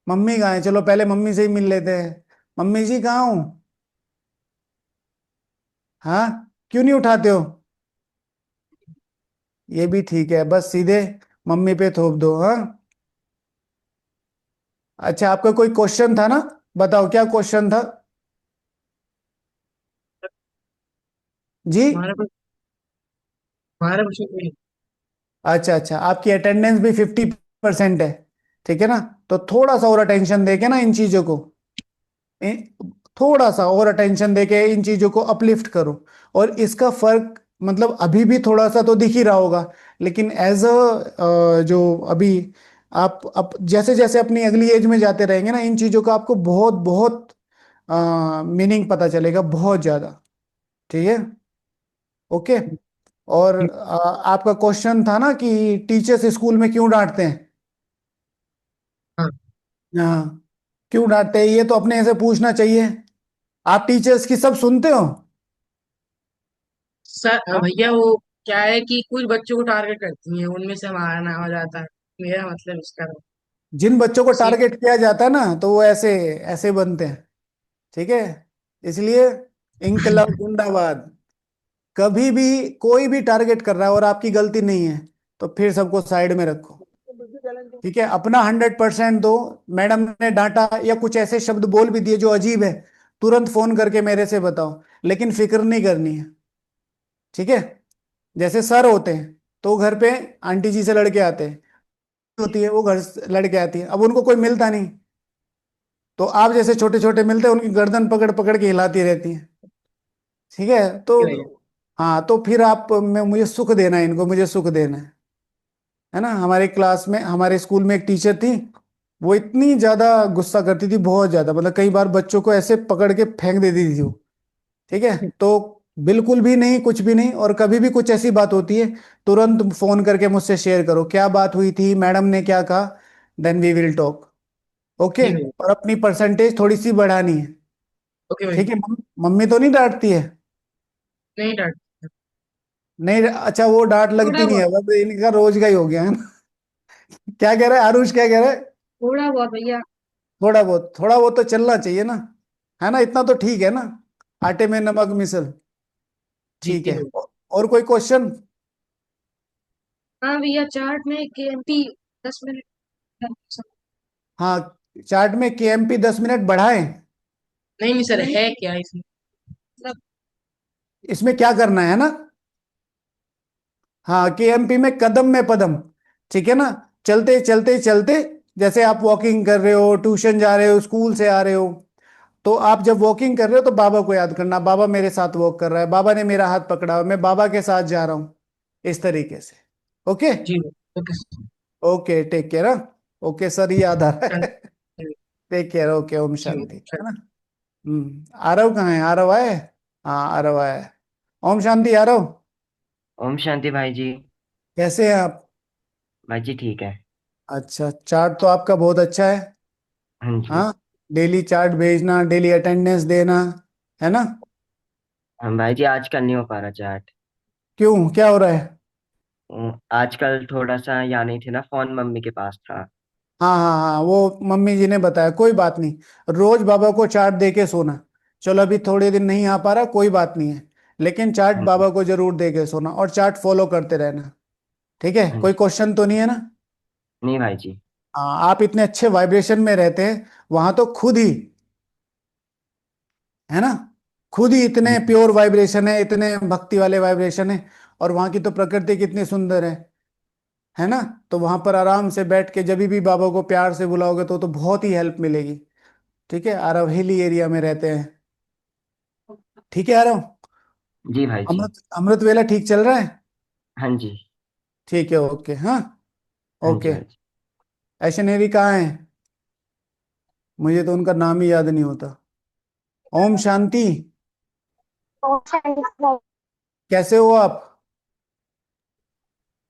मम्मी कहाँ है? चलो पहले मम्मी से ही मिल लेते हैं। मम्मी जी कहाँ हूँ? हाँ। क्यों नहीं उठाते हो? ये भी ठीक है, बस सीधे मम्मी पे थोप दो। हाँ। अच्छा, आपका कोई क्वेश्चन था ना? बताओ क्या क्वेश्चन था। जी। हमारा कुछ हमारा कुछ नहीं। अच्छा अच्छा, आपकी अटेंडेंस भी 50% है। ठीक है ना? तो थोड़ा सा और अटेंशन देके ना इन चीजों को, थोड़ा सा और अटेंशन देके इन चीजों को अपलिफ्ट करो। और इसका फर्क मतलब अभी भी थोड़ा सा तो दिख ही रहा होगा, लेकिन एज अ जो अभी आप जैसे जैसे अपनी अगली एज में जाते रहेंगे ना, इन चीजों का आपको बहुत बहुत मीनिंग पता चलेगा, बहुत ज्यादा। ठीक है। ओके। और आपका क्वेश्चन था ना कि टीचर्स स्कूल में क्यों डांटते हैं। हाँ हाँ, क्यों डांटते हैं ये तो अपने से पूछना चाहिए। आप टीचर्स की सब सुनते हो। सर, हाँ? भैया वो क्या है कि कुछ बच्चों को टारगेट करती हैं, उनमें से हमारा नाम आ जाता है। मेरा मतलब इसका था। जिन बच्चों को इसी टारगेट किया जाता है ना तो वो ऐसे ऐसे बनते हैं। ठीक है। इसलिए इनकलाब जिंदाबाद। कभी भी कोई भी टारगेट कर रहा है और आपकी गलती नहीं है तो फिर सबको साइड में रखो। ठीक है, अपना 100% दो। मैडम ने डांटा या कुछ ऐसे शब्द बोल भी दिए जो अजीब है, तुरंत फोन करके मेरे से बताओ। लेकिन फिक्र नहीं करनी है। ठीक है। जैसे सर होते हैं तो घर पे आंटी जी से लड़के आते हैं, होती है वो घर से लड़के आती है, अब उनको कोई मिलता नहीं तो आप जैसे छोटे छोटे मिलते हैं उनकी गर्दन पकड़ पकड़ के हिलाती रहती हैं। ठीक है। तो भैया। हाँ, तो फिर आप मैं मुझे सुख देना है, इनको मुझे सुख देना है ना। हमारे क्लास में हमारे स्कूल में एक टीचर थी, वो इतनी ज्यादा गुस्सा करती थी, बहुत ज्यादा, मतलब कई बार बच्चों को ऐसे पकड़ के फेंक देती थी वो। ठीक है। तो बिल्कुल भी नहीं, कुछ भी नहीं, और कभी भी कुछ ऐसी बात होती है तुरंत फोन करके मुझसे शेयर करो क्या बात हुई थी, मैडम ने क्या कहा, then we will talk. Okay. जी भैया। और अपनी परसेंटेज थोड़ी सी बढ़ानी है। ओके भैया। ठीक है। मम्मी तो नहीं डांटती है। नहीं डांट। नहीं, अच्छा वो डांट थोड़ा लगती नहीं है, बहुत। बस इनका रोज का ही हो गया है ना। क्या कह रहा है आरुष, क्या कह रहा है। थोड़ा बहुत भैया। थोड़ा बहुत, थोड़ा बहुत तो चलना चाहिए ना, है ना, इतना तो ठीक है ना। आटे में नमक मिसल। जी ठीक है। भैया। और कोई क्वेश्चन। हाँ भैया, चार्ट में केएमपी 10 मिनट। हाँ, चार्ट में केएमपी 10 मिनट बढ़ाएं। नहीं नहीं सर, है क्या इसमें मतलब। इसमें क्या करना है ना। हाँ, केएमपी में कदम में पदम। ठीक है ना। चलते चलते चलते, जैसे आप वॉकिंग कर रहे हो, ट्यूशन जा रहे हो, स्कूल से आ रहे हो, तो आप जब वॉकिंग कर रहे हो तो बाबा को याद करना, बाबा मेरे साथ वॉक कर रहा है, बाबा ने मेरा हाथ पकड़ा, मैं बाबा के साथ जा रहा हूं, इस तरीके से। ओके। जी भैया। Okay sir. Okay, take care. Okay sir, ये याद आ रहा है। जी टेक केयर। ओके, ओम शांति, भैया। है ना। आरव कहाँ है, आरव आए। हाँ, आरव आया है। ओम शांति आरव। ओम शांति भाई जी। कैसे हैं आप। भाई जी ठीक है। अच्छा, चार्ट तो आपका बहुत अच्छा है। हाँ जी। हाँ, डेली चार्ट भेजना, डेली अटेंडेंस देना, है ना। हम भाई जी आजकल नहीं हो पा रहा चार्ट। क्यों, क्या हो रहा है। आजकल थोड़ा सा यहाँ नहीं थे ना, फोन मम्मी के पास था। हाँ हाँ हाँ, वो मम्मी जी ने बताया, कोई बात नहीं। रोज बाबा को चार्ट दे के सोना। चलो अभी थोड़े दिन नहीं आ पा रहा, कोई बात नहीं है, लेकिन चार्ट हाँ जी। बाबा को जरूर दे के सोना और चार्ट फॉलो करते रहना। ठीक है, हाँ कोई जी। क्वेश्चन तो नहीं है ना। नहीं भाई जी। हाँ, आप इतने अच्छे वाइब्रेशन में रहते हैं, वहां तो खुद ही, है ना, खुद ही इतने हम्म, प्योर वाइब्रेशन है, इतने भक्ति वाले वाइब्रेशन है। और वहां की तो प्रकृति कितनी सुंदर है ना। तो वहां पर आराम से बैठ के जब भी बाबा को प्यार से बुलाओगे तो बहुत ही हेल्प मिलेगी। ठीक है, आरव हिली एरिया में रहते हैं। ठीक है आरव। जी भाई जी। अमृत अमृत वेला ठीक चल रहा है। हाँ जी। ठीक है, ओके, हाँ। हाँ जी ओके। भाई जी। ऐशनेरी कहाँ है, मुझे तो उनका नाम ही याद नहीं होता। ओम शांति। ठीक कैसे हो आप।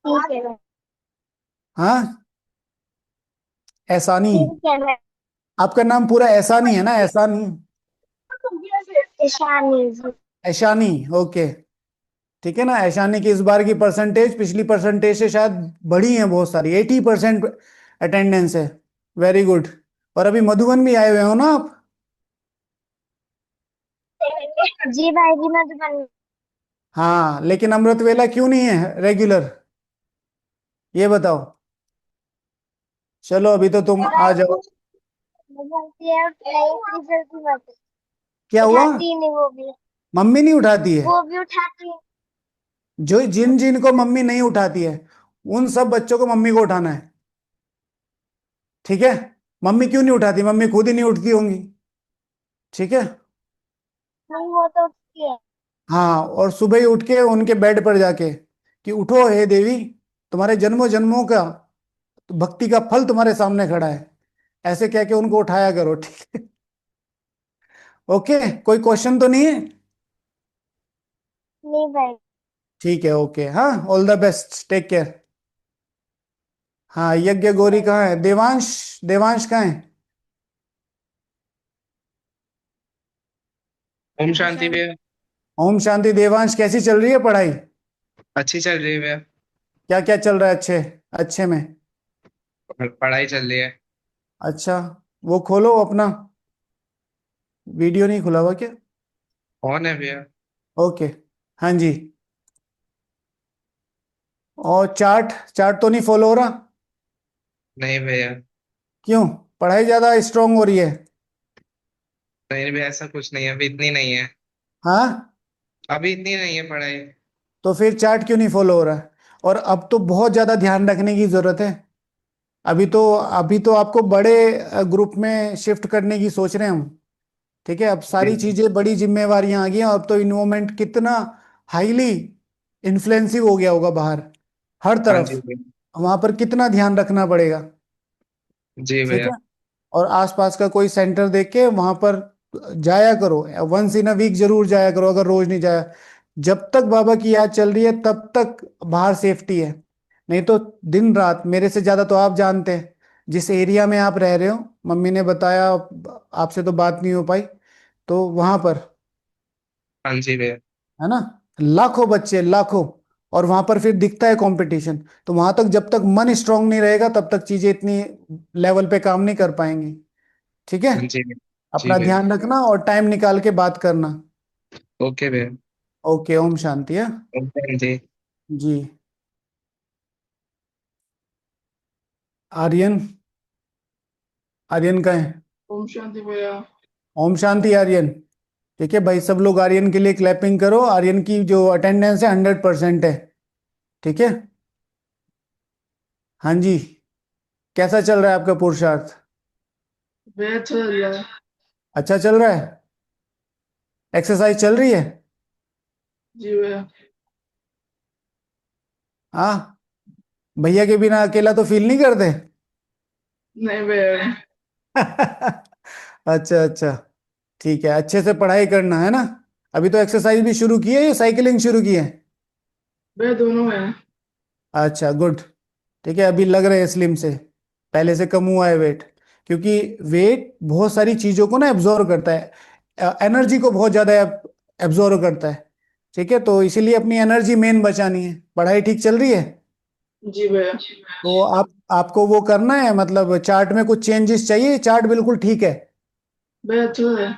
है। हाँ, ऐसानी। ठीक है मैं। आपका नाम पूरा ऐसानी है ना, ऐसानी। ईशानी जी। ऐशानी। ओके। ठीक है ना। ऐशानी की इस बार की परसेंटेज पिछली परसेंटेज से शायद बढ़ी है बहुत सारी, 80% अटेंडेंस है। Very good. और अभी मधुबन भी आए हुए हो ना आप। जी भाई जी, मैं दुकान। हाँ, लेकिन अमृत वेला क्यों नहीं है रेगुलर, ये बताओ। चलो अभी तो तुम आ भाई जाओ। जल्दी है, नहीं इतनी जल्दी मत। क्या हुआ। उठाती ही नहीं वो भी। मम्मी नहीं उठाती है। वो भी उठाती है। जो जिन जिन को मम्मी नहीं उठाती है उन सब बच्चों को मम्मी को उठाना है। ठीक है। मम्मी क्यों नहीं उठाती, मम्मी खुद ही नहीं उठती होंगी। ठीक है। नहीं वो तो उठती है। हाँ, और सुबह ही उठ के उनके बेड पर जाके कि उठो हे देवी, तुम्हारे जन्मों जन्मों का भक्ति का फल तुम्हारे सामने खड़ा है, ऐसे कह के उनको उठाया करो। ठीक है। ओके, कोई क्वेश्चन तो नहीं है। नहीं भाई। ठीक है, ओके, हाँ, all the best, take care. हाँ, यज्ञ गौरी भाई कहाँ है? देवांश, देवांश कहाँ है? ओम शांति भैया। ओम शांति। देवांश, कैसी चल रही है पढ़ाई? अच्छी चल रही है भैया। क्या क्या चल रहा है अच्छे अच्छे में? पढ़ाई चल रही है। अच्छा, वो खोलो अपना, वीडियो नहीं खुला हुआ क्या? कौन है भैया? ओके, हाँ जी। और चार्ट, चार्ट तो नहीं फॉलो हो रहा? नहीं भैया। क्यों? पढ़ाई ज्यादा स्ट्रांग हो रही है? नहीं भैया, ऐसा कुछ नहीं है, अभी इतनी नहीं है। हाँ, अभी इतनी नहीं है पढ़ाई। तो फिर चार्ट क्यों नहीं फॉलो हो रहा है? और अब तो बहुत ज्यादा ध्यान रखने की जरूरत है। अभी तो आपको बड़े ग्रुप में शिफ्ट करने की सोच रहे हैं हम। ठीक है, अब जी। सारी चीजें, बड़ी जिम्मेवारियां आ गई हैं। अब तो इन्वॉल्वमेंट कितना हाईली इन्फ्लुएंसिव हो गया होगा बाहर, हर हाँ जी तरफ। भैया। वहां पर कितना ध्यान रखना पड़ेगा। जी ठीक भैया। है, और आसपास का कोई सेंटर देख के वहां पर जाया करो, वंस इन अ वीक जरूर जाया करो, अगर रोज नहीं जाया। जब तक बाबा की याद चल रही है तब तक बाहर सेफ्टी है। नहीं तो दिन रात, मेरे से ज्यादा तो आप जानते हैं जिस एरिया में आप रह रहे हो। मम्मी ने बताया, आपसे तो बात नहीं हो पाई, तो वहां पर, हाँ जी भैया। है ना, लाखों बच्चे, लाखों। और वहां पर फिर दिखता है कंपटीशन। तो वहां तक जब तक मन स्ट्रांग नहीं रहेगा तब तक चीजें इतनी लेवल पे काम नहीं कर पाएंगी। ठीक है, हाँ जी भैया। जी अपना भैया। ध्यान रखना और टाइम निकाल के बात करना। ओके भैया। ओके, ओम शांति है। ओके जी। जी। आर्यन, आर्यन का है? ओम शांति भैया। ओम शांति आर्यन। ठीक है भाई, सब लोग आर्यन के लिए क्लैपिंग करो। आर्यन की जो अटेंडेंस है 100% है। ठीक है, हाँ जी। कैसा चल रहा है आपका पुरुषार्थ? भैया अच्छा चल रहा है। अच्छा चल रहा है? एक्सरसाइज चल रही है? जी भैया। हाँ, भैया के बिना अकेला तो फील नहीं करते? नहीं भैया। अच्छा अच्छा, ठीक है, अच्छे से पढ़ाई करना है ना। अभी तो एक्सरसाइज भी शुरू की है या साइकिलिंग शुरू की है? भैया दोनों है। अच्छा, गुड। ठीक है, अभी लग रहे हैं स्लिम से, पहले से कम हुआ है वेट। क्योंकि वेट बहुत सारी चीजों को ना एब्जॉर्व करता है, एनर्जी को बहुत ज्यादा एब्जॉर्व करता है। ठीक है, तो इसीलिए अपनी एनर्जी मेन बचानी है। पढ़ाई ठीक चल रही है? जी भैया। तो आपको वो करना है, मतलब चार्ट में कुछ चेंजेस चाहिए? चार्ट बिल्कुल ठीक है? भैया अच्छा है।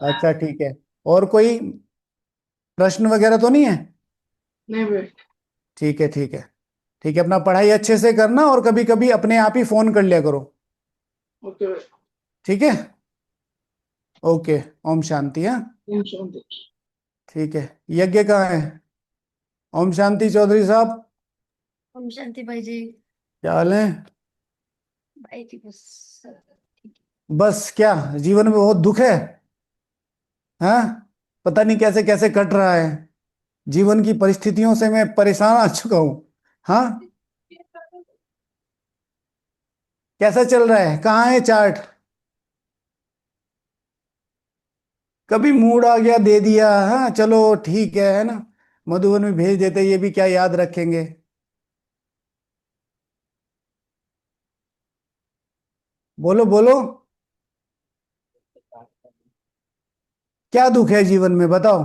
अच्छा, ठीक है। और कोई प्रश्न वगैरह तो नहीं है? नहीं भैया। ठीक है, ठीक है। ठीक है, अपना पढ़ाई अच्छे से करना और कभी कभी अपने आप ही फोन कर लिया करो। ओके भैया। ठीक है, ओके। ओम शांति है। ओम शांति। ठीक है, यज्ञ कहाँ है? ओम शांति चौधरी साहब, ओम शांति भाई जी। क्या हाल है? भाई जी बस ठीक बस क्या, जीवन में बहुत दुख है? हाँ, पता नहीं कैसे कैसे कट रहा है। जीवन की परिस्थितियों से मैं परेशान आ चुका हूँ। हाँ, कैसा चल रहा है? कहाँ है चार्ट? कभी मूड आ गया दे दिया, हाँ चलो ठीक है ना। मधुबन में भेज देते, ये भी क्या याद रखेंगे। बोलो बोलो, क्या दुख है जीवन में, बताओ।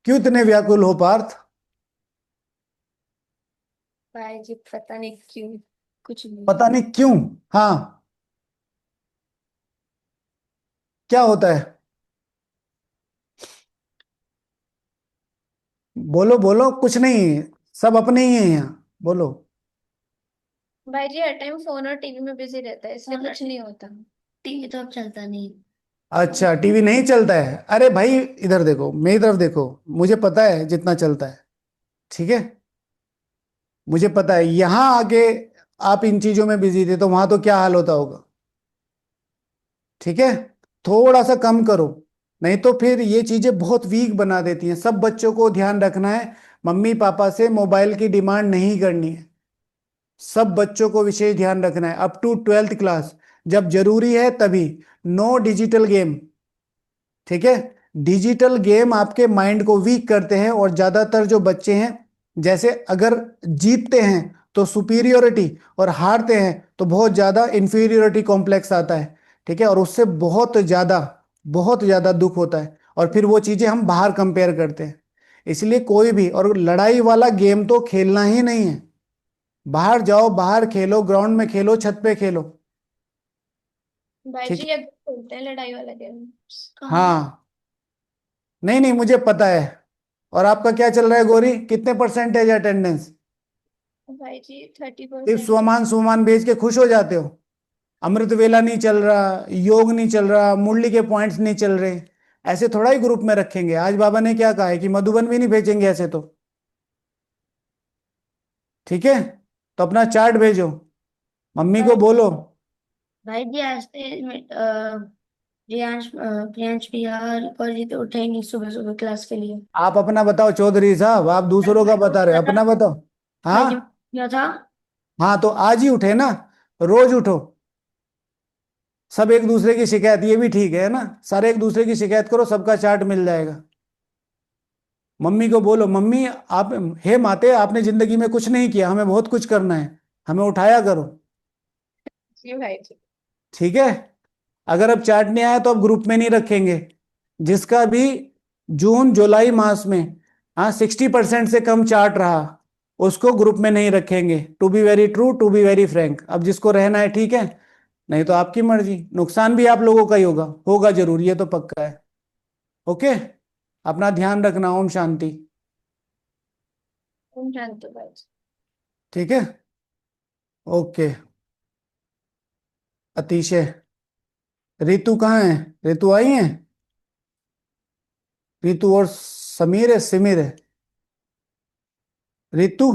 क्यों इतने व्याकुल हो पार्थ? भाई जी पता नहीं क्यों कुछ नहीं। पता नहीं क्यों? हाँ, क्या होता है? बोलो बोलो, कुछ नहीं, सब अपने ही हैं यहाँ, बोलो। भाई जी हर टाइम फोन और टीवी में बिजी रहता है इसलिए कुछ नहीं होता। टीवी तो अब चलता नहीं। अच्छा, टीवी नहीं चलता है? अरे भाई, इधर देखो, मेरी तरफ देखो। मुझे पता है जितना चलता है। ठीक है, मुझे पता है। यहाँ आके आप इन चीजों में बिजी थे तो वहां तो क्या हाल होता होगा। ठीक है, थोड़ा सा कम करो, नहीं तो फिर ये चीजें बहुत वीक बना देती हैं। सब बच्चों को ध्यान रखना है, मम्मी पापा से मोबाइल की डिमांड नहीं करनी है। सब बच्चों को विशेष ध्यान रखना है, अप टू 12th क्लास। जब जरूरी है तभी, नो डिजिटल गेम। ठीक है, डिजिटल गेम आपके माइंड को वीक करते हैं, और ज्यादातर जो बच्चे हैं, जैसे अगर जीतते हैं तो सुपीरियोरिटी, और हारते हैं तो बहुत ज्यादा इंफीरियोरिटी कॉम्प्लेक्स आता है। ठीक है, और उससे बहुत ज्यादा दुख होता है, और फिर वो चीजें हम बाहर कंपेयर करते हैं। इसलिए कोई भी, और लड़ाई वाला गेम तो खेलना ही नहीं है। बाहर जाओ, बाहर खेलो, ग्राउंड में खेलो, छत पे खेलो। भाई ठीक जी है। ये बोलते हैं लड़ाई वाला गेम कहाँ? हाँ, नहीं नहीं, मुझे पता है। और आपका क्या चल रहा है गौरी, कितने परसेंटेज अटेंडेंस? भाई जी सिर्फ 30%। स्वमान सुमान भेज के खुश हो जाते हो? अमृत वेला नहीं चल रहा, योग नहीं चल रहा, मुरली के पॉइंट्स नहीं चल रहे, ऐसे थोड़ा ही ग्रुप में रखेंगे। आज बाबा ने क्या कहा है कि मधुबन भी नहीं भेजेंगे ऐसे तो। ठीक है, तो अपना चार्ट भेजो, मम्मी को भाई बोलो। भाई जी आज से प्रियांश बिहार और ये तो उठे ही नहीं सुबह सुबह क्लास के लिए। आप अपना बताओ चौधरी साहब, आप दूसरों का बता रहे हो, अपना बताओ। भाई जी हाँ, क्या था? हाँ तो आज ही उठे ना, रोज उठो। सब एक दूसरे की शिकायत, ये भी ठीक है ना, सारे एक दूसरे की शिकायत करो, सबका चार्ट मिल जाएगा। मम्मी को बोलो, मम्मी आप, हे माते, आपने जिंदगी में कुछ नहीं किया, हमें बहुत कुछ करना है, हमें उठाया करो। जी भाई जी। ठीक है। अगर अब चार्ट नहीं आया तो अब ग्रुप में नहीं रखेंगे। जिसका भी जून जुलाई मास में, हाँ, 60% से कम चार्ट रहा, उसको ग्रुप में नहीं रखेंगे। To be very true, to be very frank. अब जिसको रहना है ठीक है, नहीं तो आपकी मर्जी। नुकसान भी आप लोगों का ही होगा, होगा जरूर, ये तो पक्का है। ओके, अपना ध्यान रखना। ओम शांति। तुम जानते हो भाई जी। ठीक है, ओके। अतिशय। रितु कहाँ है? रितु आई है? रितु और समीर है, सिमिर है। रितु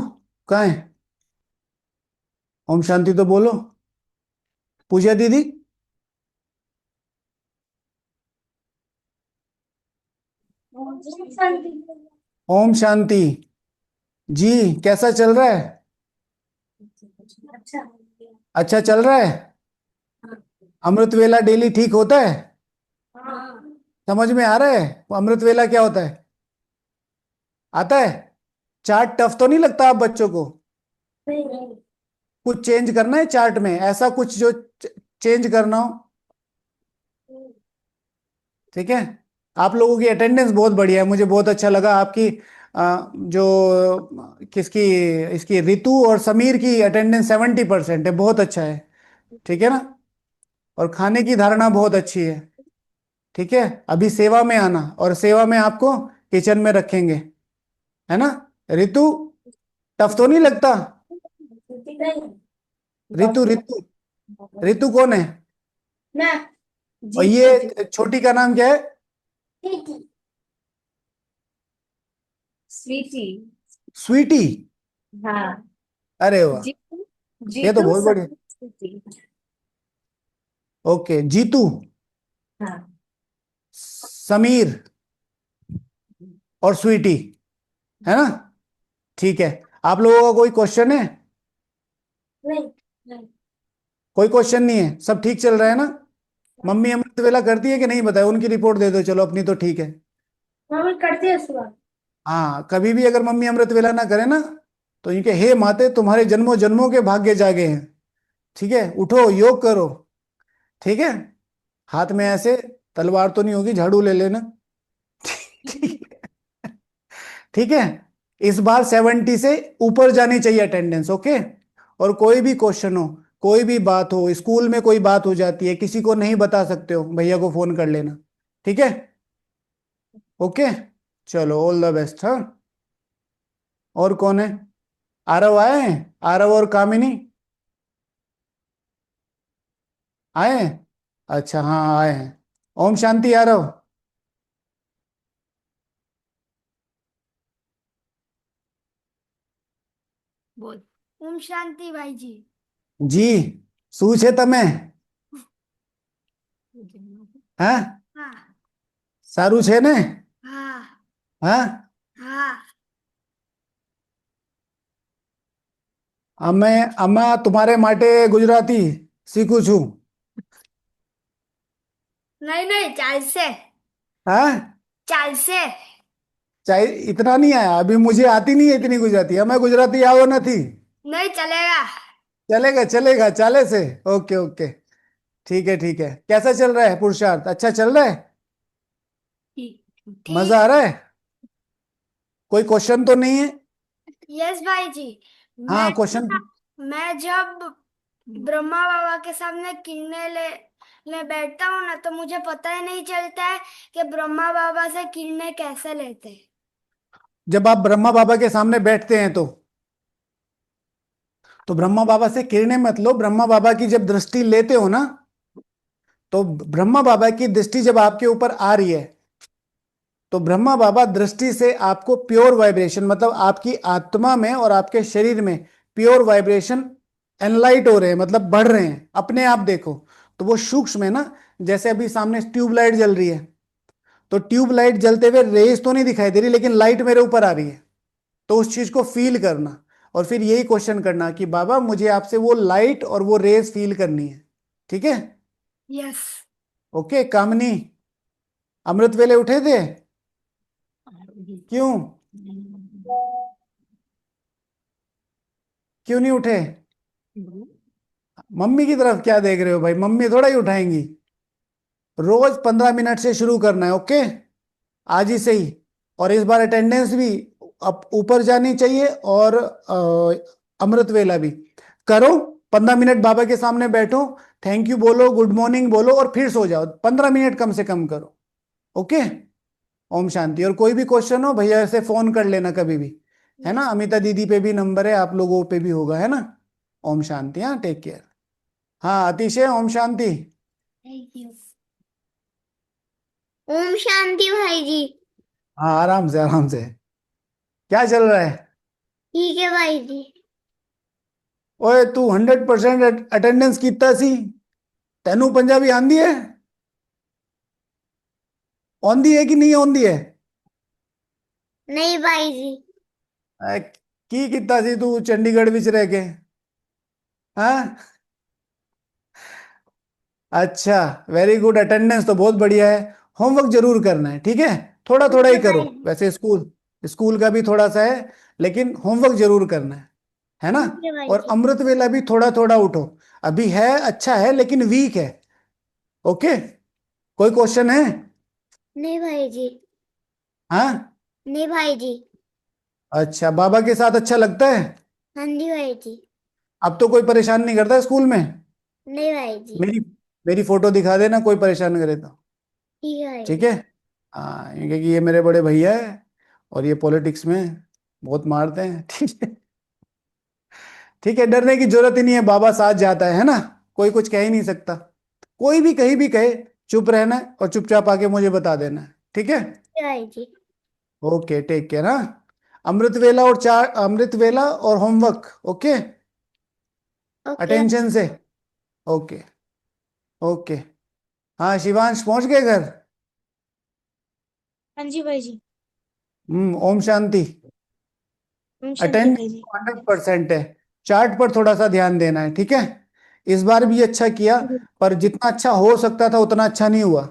कहाँ है? ओम शांति तो बोलो। पूजा दीदी। ओम शांति जी, कैसा चल रहा है? अच्छा। अच्छा चल रहा है। अमृत वेला डेली ठीक होता है? हाँ। समझ में आ रहा है वो अमृत वेला क्या होता है? आता है? चार्ट टफ तो नहीं लगता आप बच्चों को? नहीं। कुछ चेंज करना है चार्ट में, ऐसा कुछ जो चेंज करना हो? ठीक है। आप लोगों की अटेंडेंस बहुत बढ़िया है, मुझे बहुत अच्छा लगा आपकी। जो किसकी, इसकी रितु और समीर की अटेंडेंस 70% है, बहुत अच्छा है। ठीक है ना। और खाने की धारणा बहुत अच्छी है। ठीक है, अभी सेवा में आना, और सेवा में आपको किचन में रखेंगे, है ना। रितु, टफ तो नहीं लगता? रितु रितु, रितु कौन है? मैं और ये छोटी का नाम क्या है? स्वीटी। स्वीटी। हाँ। अरे वाह, जीतू। ये तो जीतू बहुत बढ़िया। स्वीटी। ओके, जीतू, हाँ। समीर और स्वीटी, है ना। ठीक है, आप लोगों का कोई क्वेश्चन है? नहीं। नहीं। कोई क्वेश्चन नहीं है, सब ठीक चल रहा है ना। मम्मी अमृत वेला करती है कि नहीं, बताए, उनकी रिपोर्ट दे दो, चलो, अपनी तो ठीक है। मम्मी करती है सुबह। हाँ, कभी भी अगर मम्मी अमृत वेला ना करे ना, तो इनके, हे माते, तुम्हारे जन्मों जन्मों के भाग्य जागे हैं। ठीक है, उठो, योग करो। ठीक है, हाथ में ऐसे तलवार तो नहीं होगी, झाड़ू ले लेना। ठीक है। ठीक है, इस बार 70 से ऊपर जानी चाहिए अटेंडेंस। ओके, और कोई भी क्वेश्चन हो, कोई भी बात हो, स्कूल में कोई बात हो जाती है, किसी को नहीं बता सकते हो, भैया को फोन कर लेना। ठीक है, ओके, चलो, ऑल द बेस्ट। हाँ, और कौन है? आरव आए हैं? आरव और कामिनी आए हैं? अच्छा, हाँ आए हैं। ओम शांति आरव। बोल। ओम शांति भाई जी। જી શું છે તમે? હા, हाँ। સારું છે ને? हाँ। હા, हाँ। અમે આમાં તમારે માટે ગુજરાતી શીખું છું। नहीं नहीं चाल से। હા, ચાલશે चाहे इतना नहीं आया अभी, मुझे आती नहीं है इतनी गुजराती, हमें गुजराती आओ ना थी। નહીં ચલેગા चलेगा चलेगा, चाले से। ओके ओके, ठीक है ठीक है। कैसा चल रहा है पुरुषार्थ, अच्छा चल रहा है? मजा आ रहा है? कोई क्वेश्चन तो नहीं है? यस भाई जी हाँ क्वेश्चन। मैं जब ब्रह्मा बाबा के सामने किरणें ले बैठता हूँ ना तो मुझे पता ही नहीं चलता है कि ब्रह्मा बाबा से किरणें कैसे लेते हैं। जब आप ब्रह्मा बाबा के सामने बैठते हैं तो ब्रह्मा बाबा से किरणें मत लो, ब्रह्मा बाबा की जब दृष्टि लेते हो ना, तो ब्रह्मा बाबा की दृष्टि जब आपके ऊपर आ रही है, तो ब्रह्मा बाबा दृष्टि से आपको प्योर वाइब्रेशन, मतलब आपकी आत्मा में और आपके शरीर में प्योर वाइब्रेशन एनलाइट हो रहे हैं, मतलब बढ़ रहे हैं, अपने आप देखो। तो वो सूक्ष्म है ना, जैसे अभी सामने ट्यूबलाइट जल रही है, तो ट्यूबलाइट जलते हुए रेस तो नहीं दिखाई दे रही, लेकिन लाइट मेरे ऊपर आ रही है। तो उस चीज को फील करना, और फिर यही क्वेश्चन करना कि बाबा मुझे आपसे वो लाइट और वो रेस फील करनी है। ठीक है? Yes okay. कामनी, अमृत वेले उठे थे? क्यों? क्यों नहीं उठे? मम्मी की तरफ क्या देख रहे हो भाई, मम्मी थोड़ा ही उठाएंगी। रोज 15 मिनट से शुरू करना है। ओके, आज ही से ही। और इस बार अटेंडेंस भी अब ऊपर जानी चाहिए, और अमृत वेला भी करो। 15 मिनट बाबा के सामने बैठो, थैंक यू बोलो, गुड मॉर्निंग बोलो, और फिर सो जाओ। 15 मिनट कम से कम करो। ओके। ओम शांति। और कोई भी क्वेश्चन हो भैया से फोन कर लेना कभी भी, है ना? अमिता दीदी पे भी नंबर है, आप लोगों पे भी होगा, है ना? ओम शांति। हाँ, टेक केयर। हाँ अतिशय, ओम शांति। ओम शांति भाई जी। हाँ आराम से आराम से। क्या चल रहा है? ठीक है भाई जी। ओए तू 100% अटेंडेंस कीता सी, तेनू पंजाबी आंदी है? आंदी है कि नहीं आंदी है? नहीं भाई जी। की कीता सी तू चंडीगढ़ विच रह के? हाँ अच्छा, वेरी गुड। अटेंडेंस तो बहुत बढ़िया है। होमवर्क जरूर करना है, ठीक है? थोड़ा थोड़ा ही करो, वैसे स्कूल स्कूल का भी थोड़ा सा है, लेकिन होमवर्क जरूर करना है ना? ठीक है भाई और जी। अमृत वेला भी थोड़ा थोड़ा उठो। अभी है, अच्छा है, लेकिन वीक है। ओके। कोई क्वेश्चन है? नहीं भाई जी। हाँ नहीं भाई जी। अच्छा, बाबा के साथ अच्छा लगता है? हाँ जी भाई जी। अब तो कोई परेशान नहीं करता स्कूल में? नहीं भाई जी। मेरी मेरी फोटो दिखा देना, कोई परेशान करे तो। ठीक है भाई ठीक जी। है। हाँ, ये कि ये मेरे बड़े भैया है, और ये पॉलिटिक्स में बहुत मारते हैं। ठीक है। ठीक है, डरने की जरूरत ही नहीं है, बाबा साथ जाता है ना? कोई कुछ कह ही नहीं सकता। कोई भी कहीं भी कहे, चुप रहना है और चुपचाप आके मुझे बता देना है। ठीक है? ठीक है भाई जी। Okay, take care. हाँ, अमृत वेला और चार, अमृत वेला और होमवर्क। Okay, okay. अटेंशन से। Okay okay. हाँ शिवांश, पहुंच गए घर? हाँ जी भाई जी। ओम शांति। ओम शांति अटेंड भाई जी। 100% है। चार्ट पर थोड़ा सा ध्यान देना है, ठीक है? इस बार भी अच्छा किया, पर जितना अच्छा हो सकता था उतना अच्छा नहीं हुआ।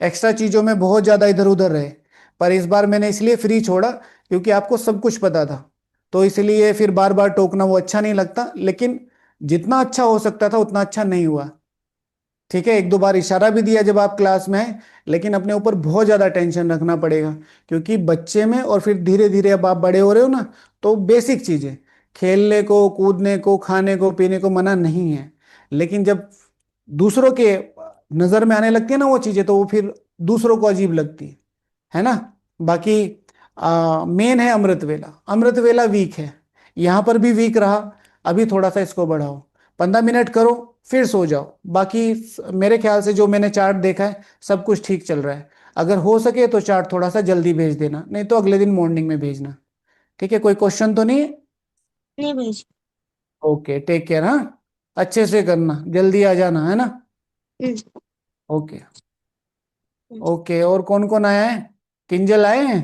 एक्स्ट्रा चीजों में बहुत ज्यादा इधर उधर रहे। पर इस बार मैंने इसलिए फ्री छोड़ा क्योंकि आपको सब कुछ पता था, तो इसलिए फिर बार बार टोकना वो अच्छा नहीं लगता। लेकिन जितना अच्छा हो सकता था उतना अच्छा नहीं हुआ। ठीक है, एक दो बार इशारा भी दिया जब आप क्लास में आए, लेकिन अपने ऊपर बहुत ज्यादा टेंशन रखना पड़ेगा, क्योंकि बच्चे में और फिर धीरे धीरे अब आप बड़े हो रहे हो ना, तो बेसिक चीजें, खेलने को, कूदने को, खाने को, पीने को मना नहीं है, लेकिन जब दूसरों के नजर में आने लगती है ना वो चीजें, तो वो फिर दूसरों को अजीब लगती है ना? बाकी मेन है अमृत वेला। अमृत वेला वीक है, यहाँ पर भी वीक रहा। अभी थोड़ा सा इसको बढ़ाओ, 15 मिनट करो, फिर सो जाओ। बाकी मेरे ख्याल से जो मैंने चार्ट देखा है, सब कुछ ठीक चल रहा है। अगर हो सके तो चार्ट थोड़ा सा जल्दी भेज देना, नहीं तो अगले दिन मॉर्निंग में भेजना। ठीक है? कोई क्वेश्चन तो नहीं है? नहीं भाई जी। Okay, take care. हाँ, अच्छे से करना, जल्दी आ जाना, है ना? हम्म। Okay okay. और कौन कौन आया है? किंजल आए हैं?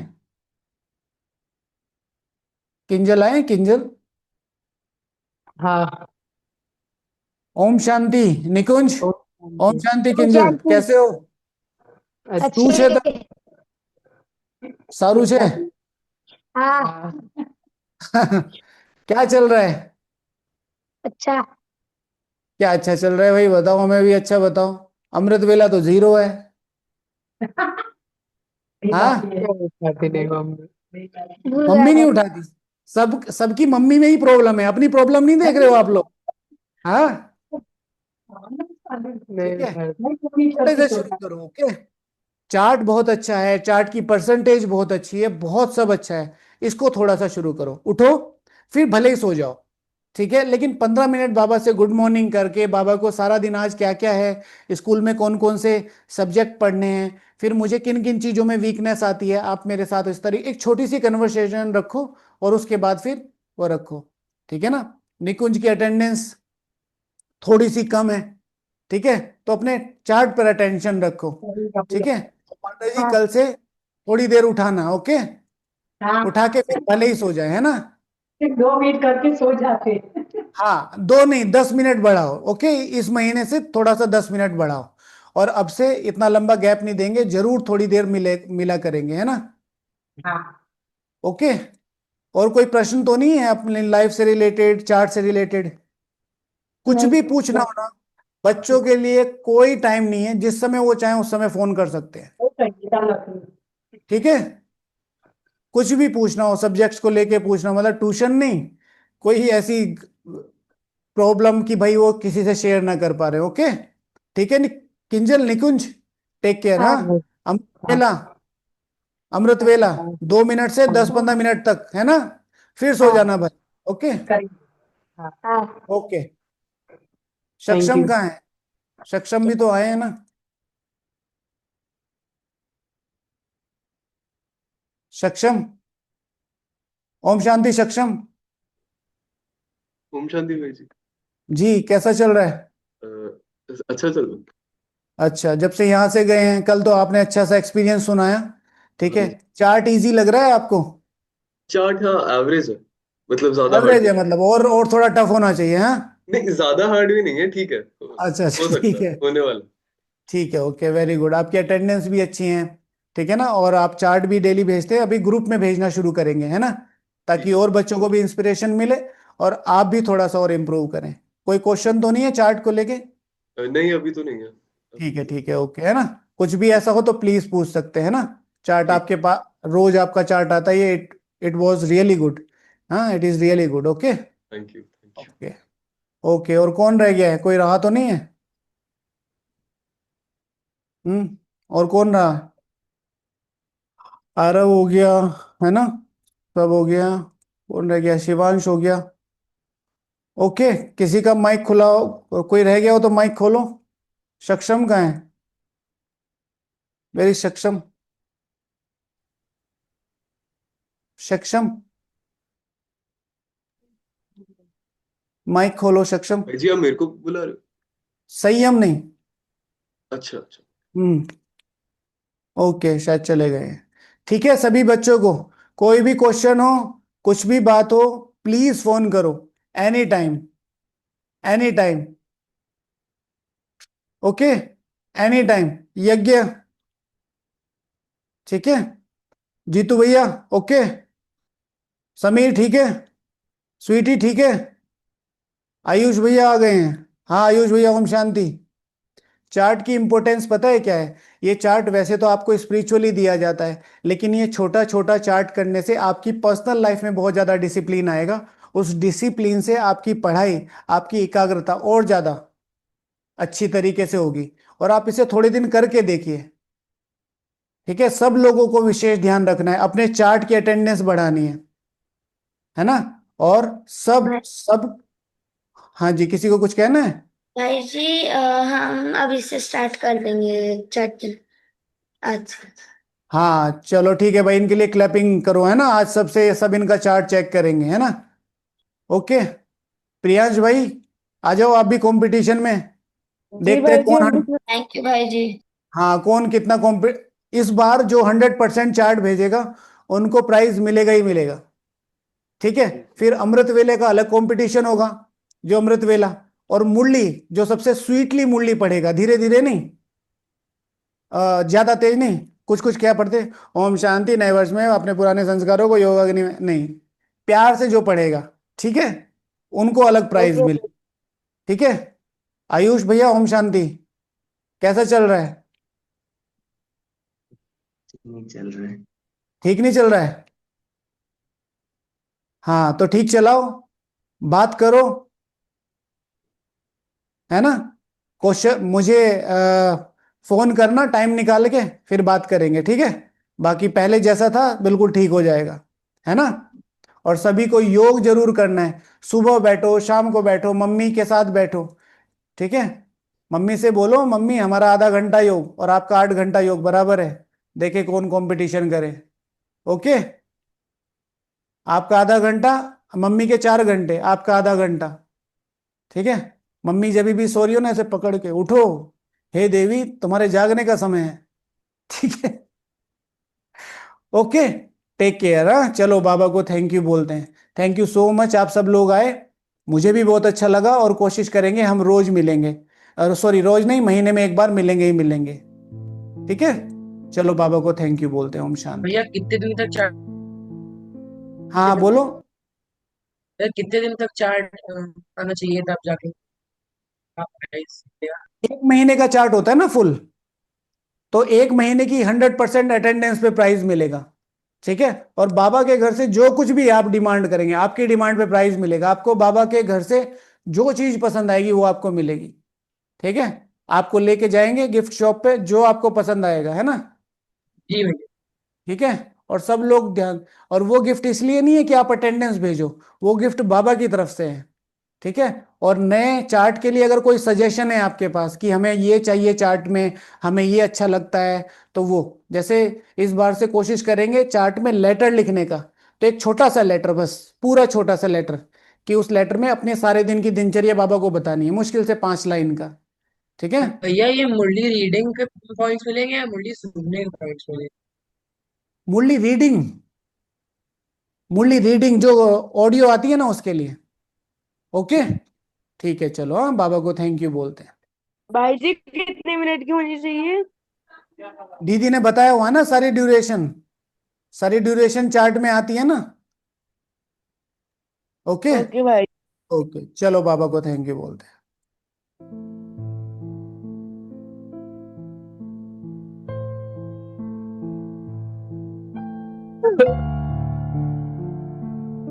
किंजल आए हैं? किंजल। हाँ। ओम शांति निकुंज। ओम ओम शांति। शांति किंजल, कैसे हो? तू अच्छे चेतन, सारू छे हाँ क्या चल रहा है? अच्छा क्या अच्छा चल रहा है भाई, बताओ हमें भी अच्छा बताओ। अमृत वेला तो 0 है। हाँ, उठाते नहीं मम्मी। भूल मम्मी नहीं गए उठाती। सबकी मम्मी में ही प्रॉब्लम है, अपनी प्रॉब्लम नहीं देख रहे हो आप लोग। हाँ, नहीं ठीक है, उठाते। थोड़े से शुरू करो। ओके, चार्ट बहुत अच्छा है, चार्ट की परसेंटेज बहुत अच्छी है, बहुत सब अच्छा है। इसको थोड़ा सा शुरू करो, उठो, फिर भले ही सो जाओ, ठीक है, लेकिन 15 मिनट बाबा से गुड मॉर्निंग करके बाबा को सारा दिन आज क्या क्या है, स्कूल में कौन कौन से सब्जेक्ट पढ़ने हैं, फिर मुझे किन किन चीज़ों में वीकनेस आती है, आप मेरे साथ इस तरह एक छोटी सी कन्वर्सेशन रखो, और उसके बाद फिर वो रखो, ठीक है ना। निकुंज की अटेंडेंस थोड़ी सी कम है, ठीक है, तो अपने चार्ट पर अटेंशन रखो, ठीक है। पांडे जी हाँ कल से थोड़ी देर उठाना, ओके, उठा के फिर भले ही सो जाए, है ना। 2 मिनट करके सो जाते। हाँ, 2 नहीं 10 मिनट बढ़ाओ, ओके, इस महीने से थोड़ा सा 10 मिनट बढ़ाओ, और अब से इतना लंबा गैप नहीं देंगे, जरूर थोड़ी देर मिला करेंगे, है ना। हाँ ओके, और कोई प्रश्न तो नहीं है अपने लाइफ से रिलेटेड, चार्ट से रिलेटेड? कुछ नहीं भी पूछना हो ना, बच्चों के लिए कोई टाइम नहीं है, जिस समय वो चाहें उस समय फोन कर सकते हैं, ठीक है। कुछ भी पूछना हो, सब्जेक्ट्स को लेके पूछना, मतलब ट्यूशन नहीं, कोई ऐसी प्रॉब्लम कि भाई वो किसी से शेयर ना कर पा रहे, ओके, ठीक है। किंजल निकुंज, टेक केयर, हाँ। हाँ अमृत वेला, अमृत वेला 2 मिनट से 10-15 मिनट तक, है ना, फिर सो हाँ जाना भाई, ओके। हाँ ओके, थैंक सक्षम यू। कहाँ है? सक्षम भी तो आए हैं ना। सक्षम, ओम शांति सक्षम ओम शांति भाई जी। जी, कैसा चल रहा है? अच्छा चल रहा अच्छा, जब से यहाँ से गए हैं, कल तो आपने अच्छा सा एक्सपीरियंस सुनाया, ठीक है। है। चार्ट इजी लग रहा है आपको? चार्ट हाँ एवरेज है, मतलब ज्यादा हार्ड एवरेज नहीं है है। मतलब, और थोड़ा टफ होना चाहिए, हाँ। नहीं ज्यादा हार्ड भी नहीं है, ठीक है, अच्छा हो अच्छा, सकता ठीक है, है, होने वाला। ठीक है, ओके, वेरी गुड, आपकी अटेंडेंस भी अच्छी है, ठीक है ना, और आप चार्ट भी डेली भेजते हैं, अभी ग्रुप में भेजना शुरू करेंगे, है ना, ताकि ठीक और बच्चों को भी इंस्पिरेशन मिले, और आप भी थोड़ा सा और इम्प्रूव करें। कोई क्वेश्चन तो नहीं है चार्ट को लेके? नहीं अभी तो नहीं है, अभी ठीक है, तो ठीक है, ओके, है ना। कुछ भी ऐसा हो तो प्लीज पूछ सकते हैं ना। चार्ट ठीक। आपके पास रोज आपका चार्ट आता है, ये it it was really good, हाँ, it is really good, okay. Thank you thank you. Okay, okay, और कौन रह गया है, कोई रहा तो नहीं है? और कौन रहा? आरव हो गया, है ना, सब हो गया। कौन रह गया? शिवांश हो गया, ओके। किसी का माइक खुला हो, और कोई रह गया हो तो माइक खोलो। सक्षम कहाँ है? वेरी सक्षम, सक्षम, माइक खोलो सक्षम। भाई जी आप मेरे को बुला रहे हो? संयम नहीं। अच्छा अच्छा। हम्म, ओके, शायद चले गए हैं। ठीक है, सभी बच्चों को कोई भी क्वेश्चन हो, कुछ भी बात हो, प्लीज फोन करो, any time, any time, okay, any time. यज्ञ, ठीक है, जीतू भैया, ओके, समीर ठीक है, स्वीटी ठीक है, आयुष भैया आ गए हैं, हाँ आयुष भैया, ओम शांति। चार्ट की इंपॉर्टेंस पता है क्या है? ये चार्ट वैसे तो आपको स्पिरिचुअली दिया जाता है, लेकिन ये छोटा छोटा चार्ट करने से आपकी पर्सनल लाइफ में बहुत ज्यादा डिसिप्लिन आएगा, उस डिसिप्लिन से आपकी पढ़ाई, आपकी एकाग्रता और ज्यादा अच्छी तरीके से होगी, और आप इसे थोड़े दिन करके देखिए, ठीक है। सब लोगों को विशेष ध्यान रखना है, अपने चार्ट की अटेंडेंस बढ़ानी है ना, और सब सब। हाँ जी, किसी को कुछ कहना है? भाई जी हम अभी से स्टार्ट कर देंगे चैट। अच्छा हाँ चलो ठीक है भाई, इनके लिए क्लैपिंग करो, है ना, आज सबसे सब इनका चार्ट चेक करेंगे, है ना। ओके, प्रियांश भाई, आ जाओ आप भी कंपटीशन में, जी देखते हैं भाई जी हम कौन, भी। थैंक यू भाई जी। हाँ, कौन कितना कॉम्पि इस बार जो 100% चार्ट भेजेगा उनको प्राइज मिलेगा ही मिलेगा, ठीक है। फिर अमृत वेले का अलग कंपटीशन होगा, जो अमृत वेला, और मुरली, जो सबसे स्वीटली मुरली पढ़ेगा, धीरे धीरे नहीं, ज्यादा तेज नहीं, कुछ कुछ क्या पढ़ते, ओम शांति, नए वर्ष में अपने पुराने संस्कारों को योग अग्नि में नहीं, प्यार से जो पढ़ेगा, ठीक है, उनको अलग प्राइज ओके। मिले। ठीक है। आयुष भैया, ओम शांति, कैसा चल रहा है? नहीं चल रहा है। ठीक नहीं चल रहा है? हाँ तो ठीक चलाओ, बात करो, है ना। क्वेश्चन मुझे फोन करना टाइम निकाल के, फिर बात करेंगे, ठीक है। बाकी पहले जैसा था बिल्कुल ठीक हो जाएगा, है ना। और सभी को योग जरूर करना है, सुबह बैठो, शाम को बैठो, मम्मी के साथ बैठो, ठीक है। मम्मी से बोलो, मम्मी हमारा आधा घंटा योग और आपका 8 घंटा योग बराबर है, देखे कौन कंपटीशन करे। ओके। आपका आधा घंटा, मम्मी के 4 घंटे, आपका आधा घंटा, ठीक है। मम्मी जब भी सो रही हो ना, ऐसे पकड़ के उठो, हे देवी तुम्हारे जागने का समय है, ठीक है। ओके। Take care. हाँ चलो, बाबा को थैंक यू बोलते हैं। थैंक यू सो मच, आप सब लोग आए, मुझे भी बहुत अच्छा लगा, और कोशिश करेंगे हम रोज मिलेंगे, और सॉरी रोज नहीं, महीने में एक बार मिलेंगे ही मिलेंगे, ठीक है। चलो बाबा को थैंक यू बोलते हैं। ओम शांति। भैया कितने दिन तक चार्ट हाँ बोलो। भैया कितने दिन तक चार्ट आना चाहिए तब जाके आप guys, भैया? 1 महीने का चार्ट होता है ना फुल, तो 1 महीने की 100% अटेंडेंस पे प्राइज मिलेगा, ठीक है। और बाबा के घर से जो कुछ भी आप डिमांड करेंगे, आपकी डिमांड पे प्राइज मिलेगा आपको। बाबा के घर से जो चीज पसंद आएगी वो आपको मिलेगी, ठीक है। आपको लेके जाएंगे गिफ्ट शॉप पे, जो आपको पसंद आएगा, है ना, जी भैया। ठीक है। और सब लोग ध्यान, और वो गिफ्ट इसलिए नहीं है कि आप अटेंडेंस भेजो, वो गिफ्ट बाबा की तरफ से है, ठीक है। और नए चार्ट के लिए अगर कोई सजेशन है आपके पास कि हमें ये चाहिए चार्ट में, हमें ये अच्छा लगता है, तो वो, जैसे इस बार से कोशिश करेंगे चार्ट में लेटर लिखने का, तो एक छोटा सा लेटर, बस पूरा छोटा सा लेटर, कि उस लेटर में अपने सारे दिन की दिनचर्या बाबा को बतानी है, मुश्किल से 5 लाइन का, ठीक है। भैया ये मुरली रीडिंग के पॉइंट्स मिलेंगे या मुरली सुनने के पॉइंट्स मिलेंगे? मुरली रीडिंग, मुरली रीडिंग जो ऑडियो आती है ना, उसके लिए। ओके। ठीक है चलो, हाँ बाबा को थैंक यू बोलते हैं। भाई जी कितने मिनट की होनी चाहिए? दीदी ने बताया हुआ ना, सारी ड्यूरेशन, सारी ड्यूरेशन चार्ट में आती है ना। ओके। ओके भाई। ओके चलो, बाबा को थैंक यू बोलते हैं।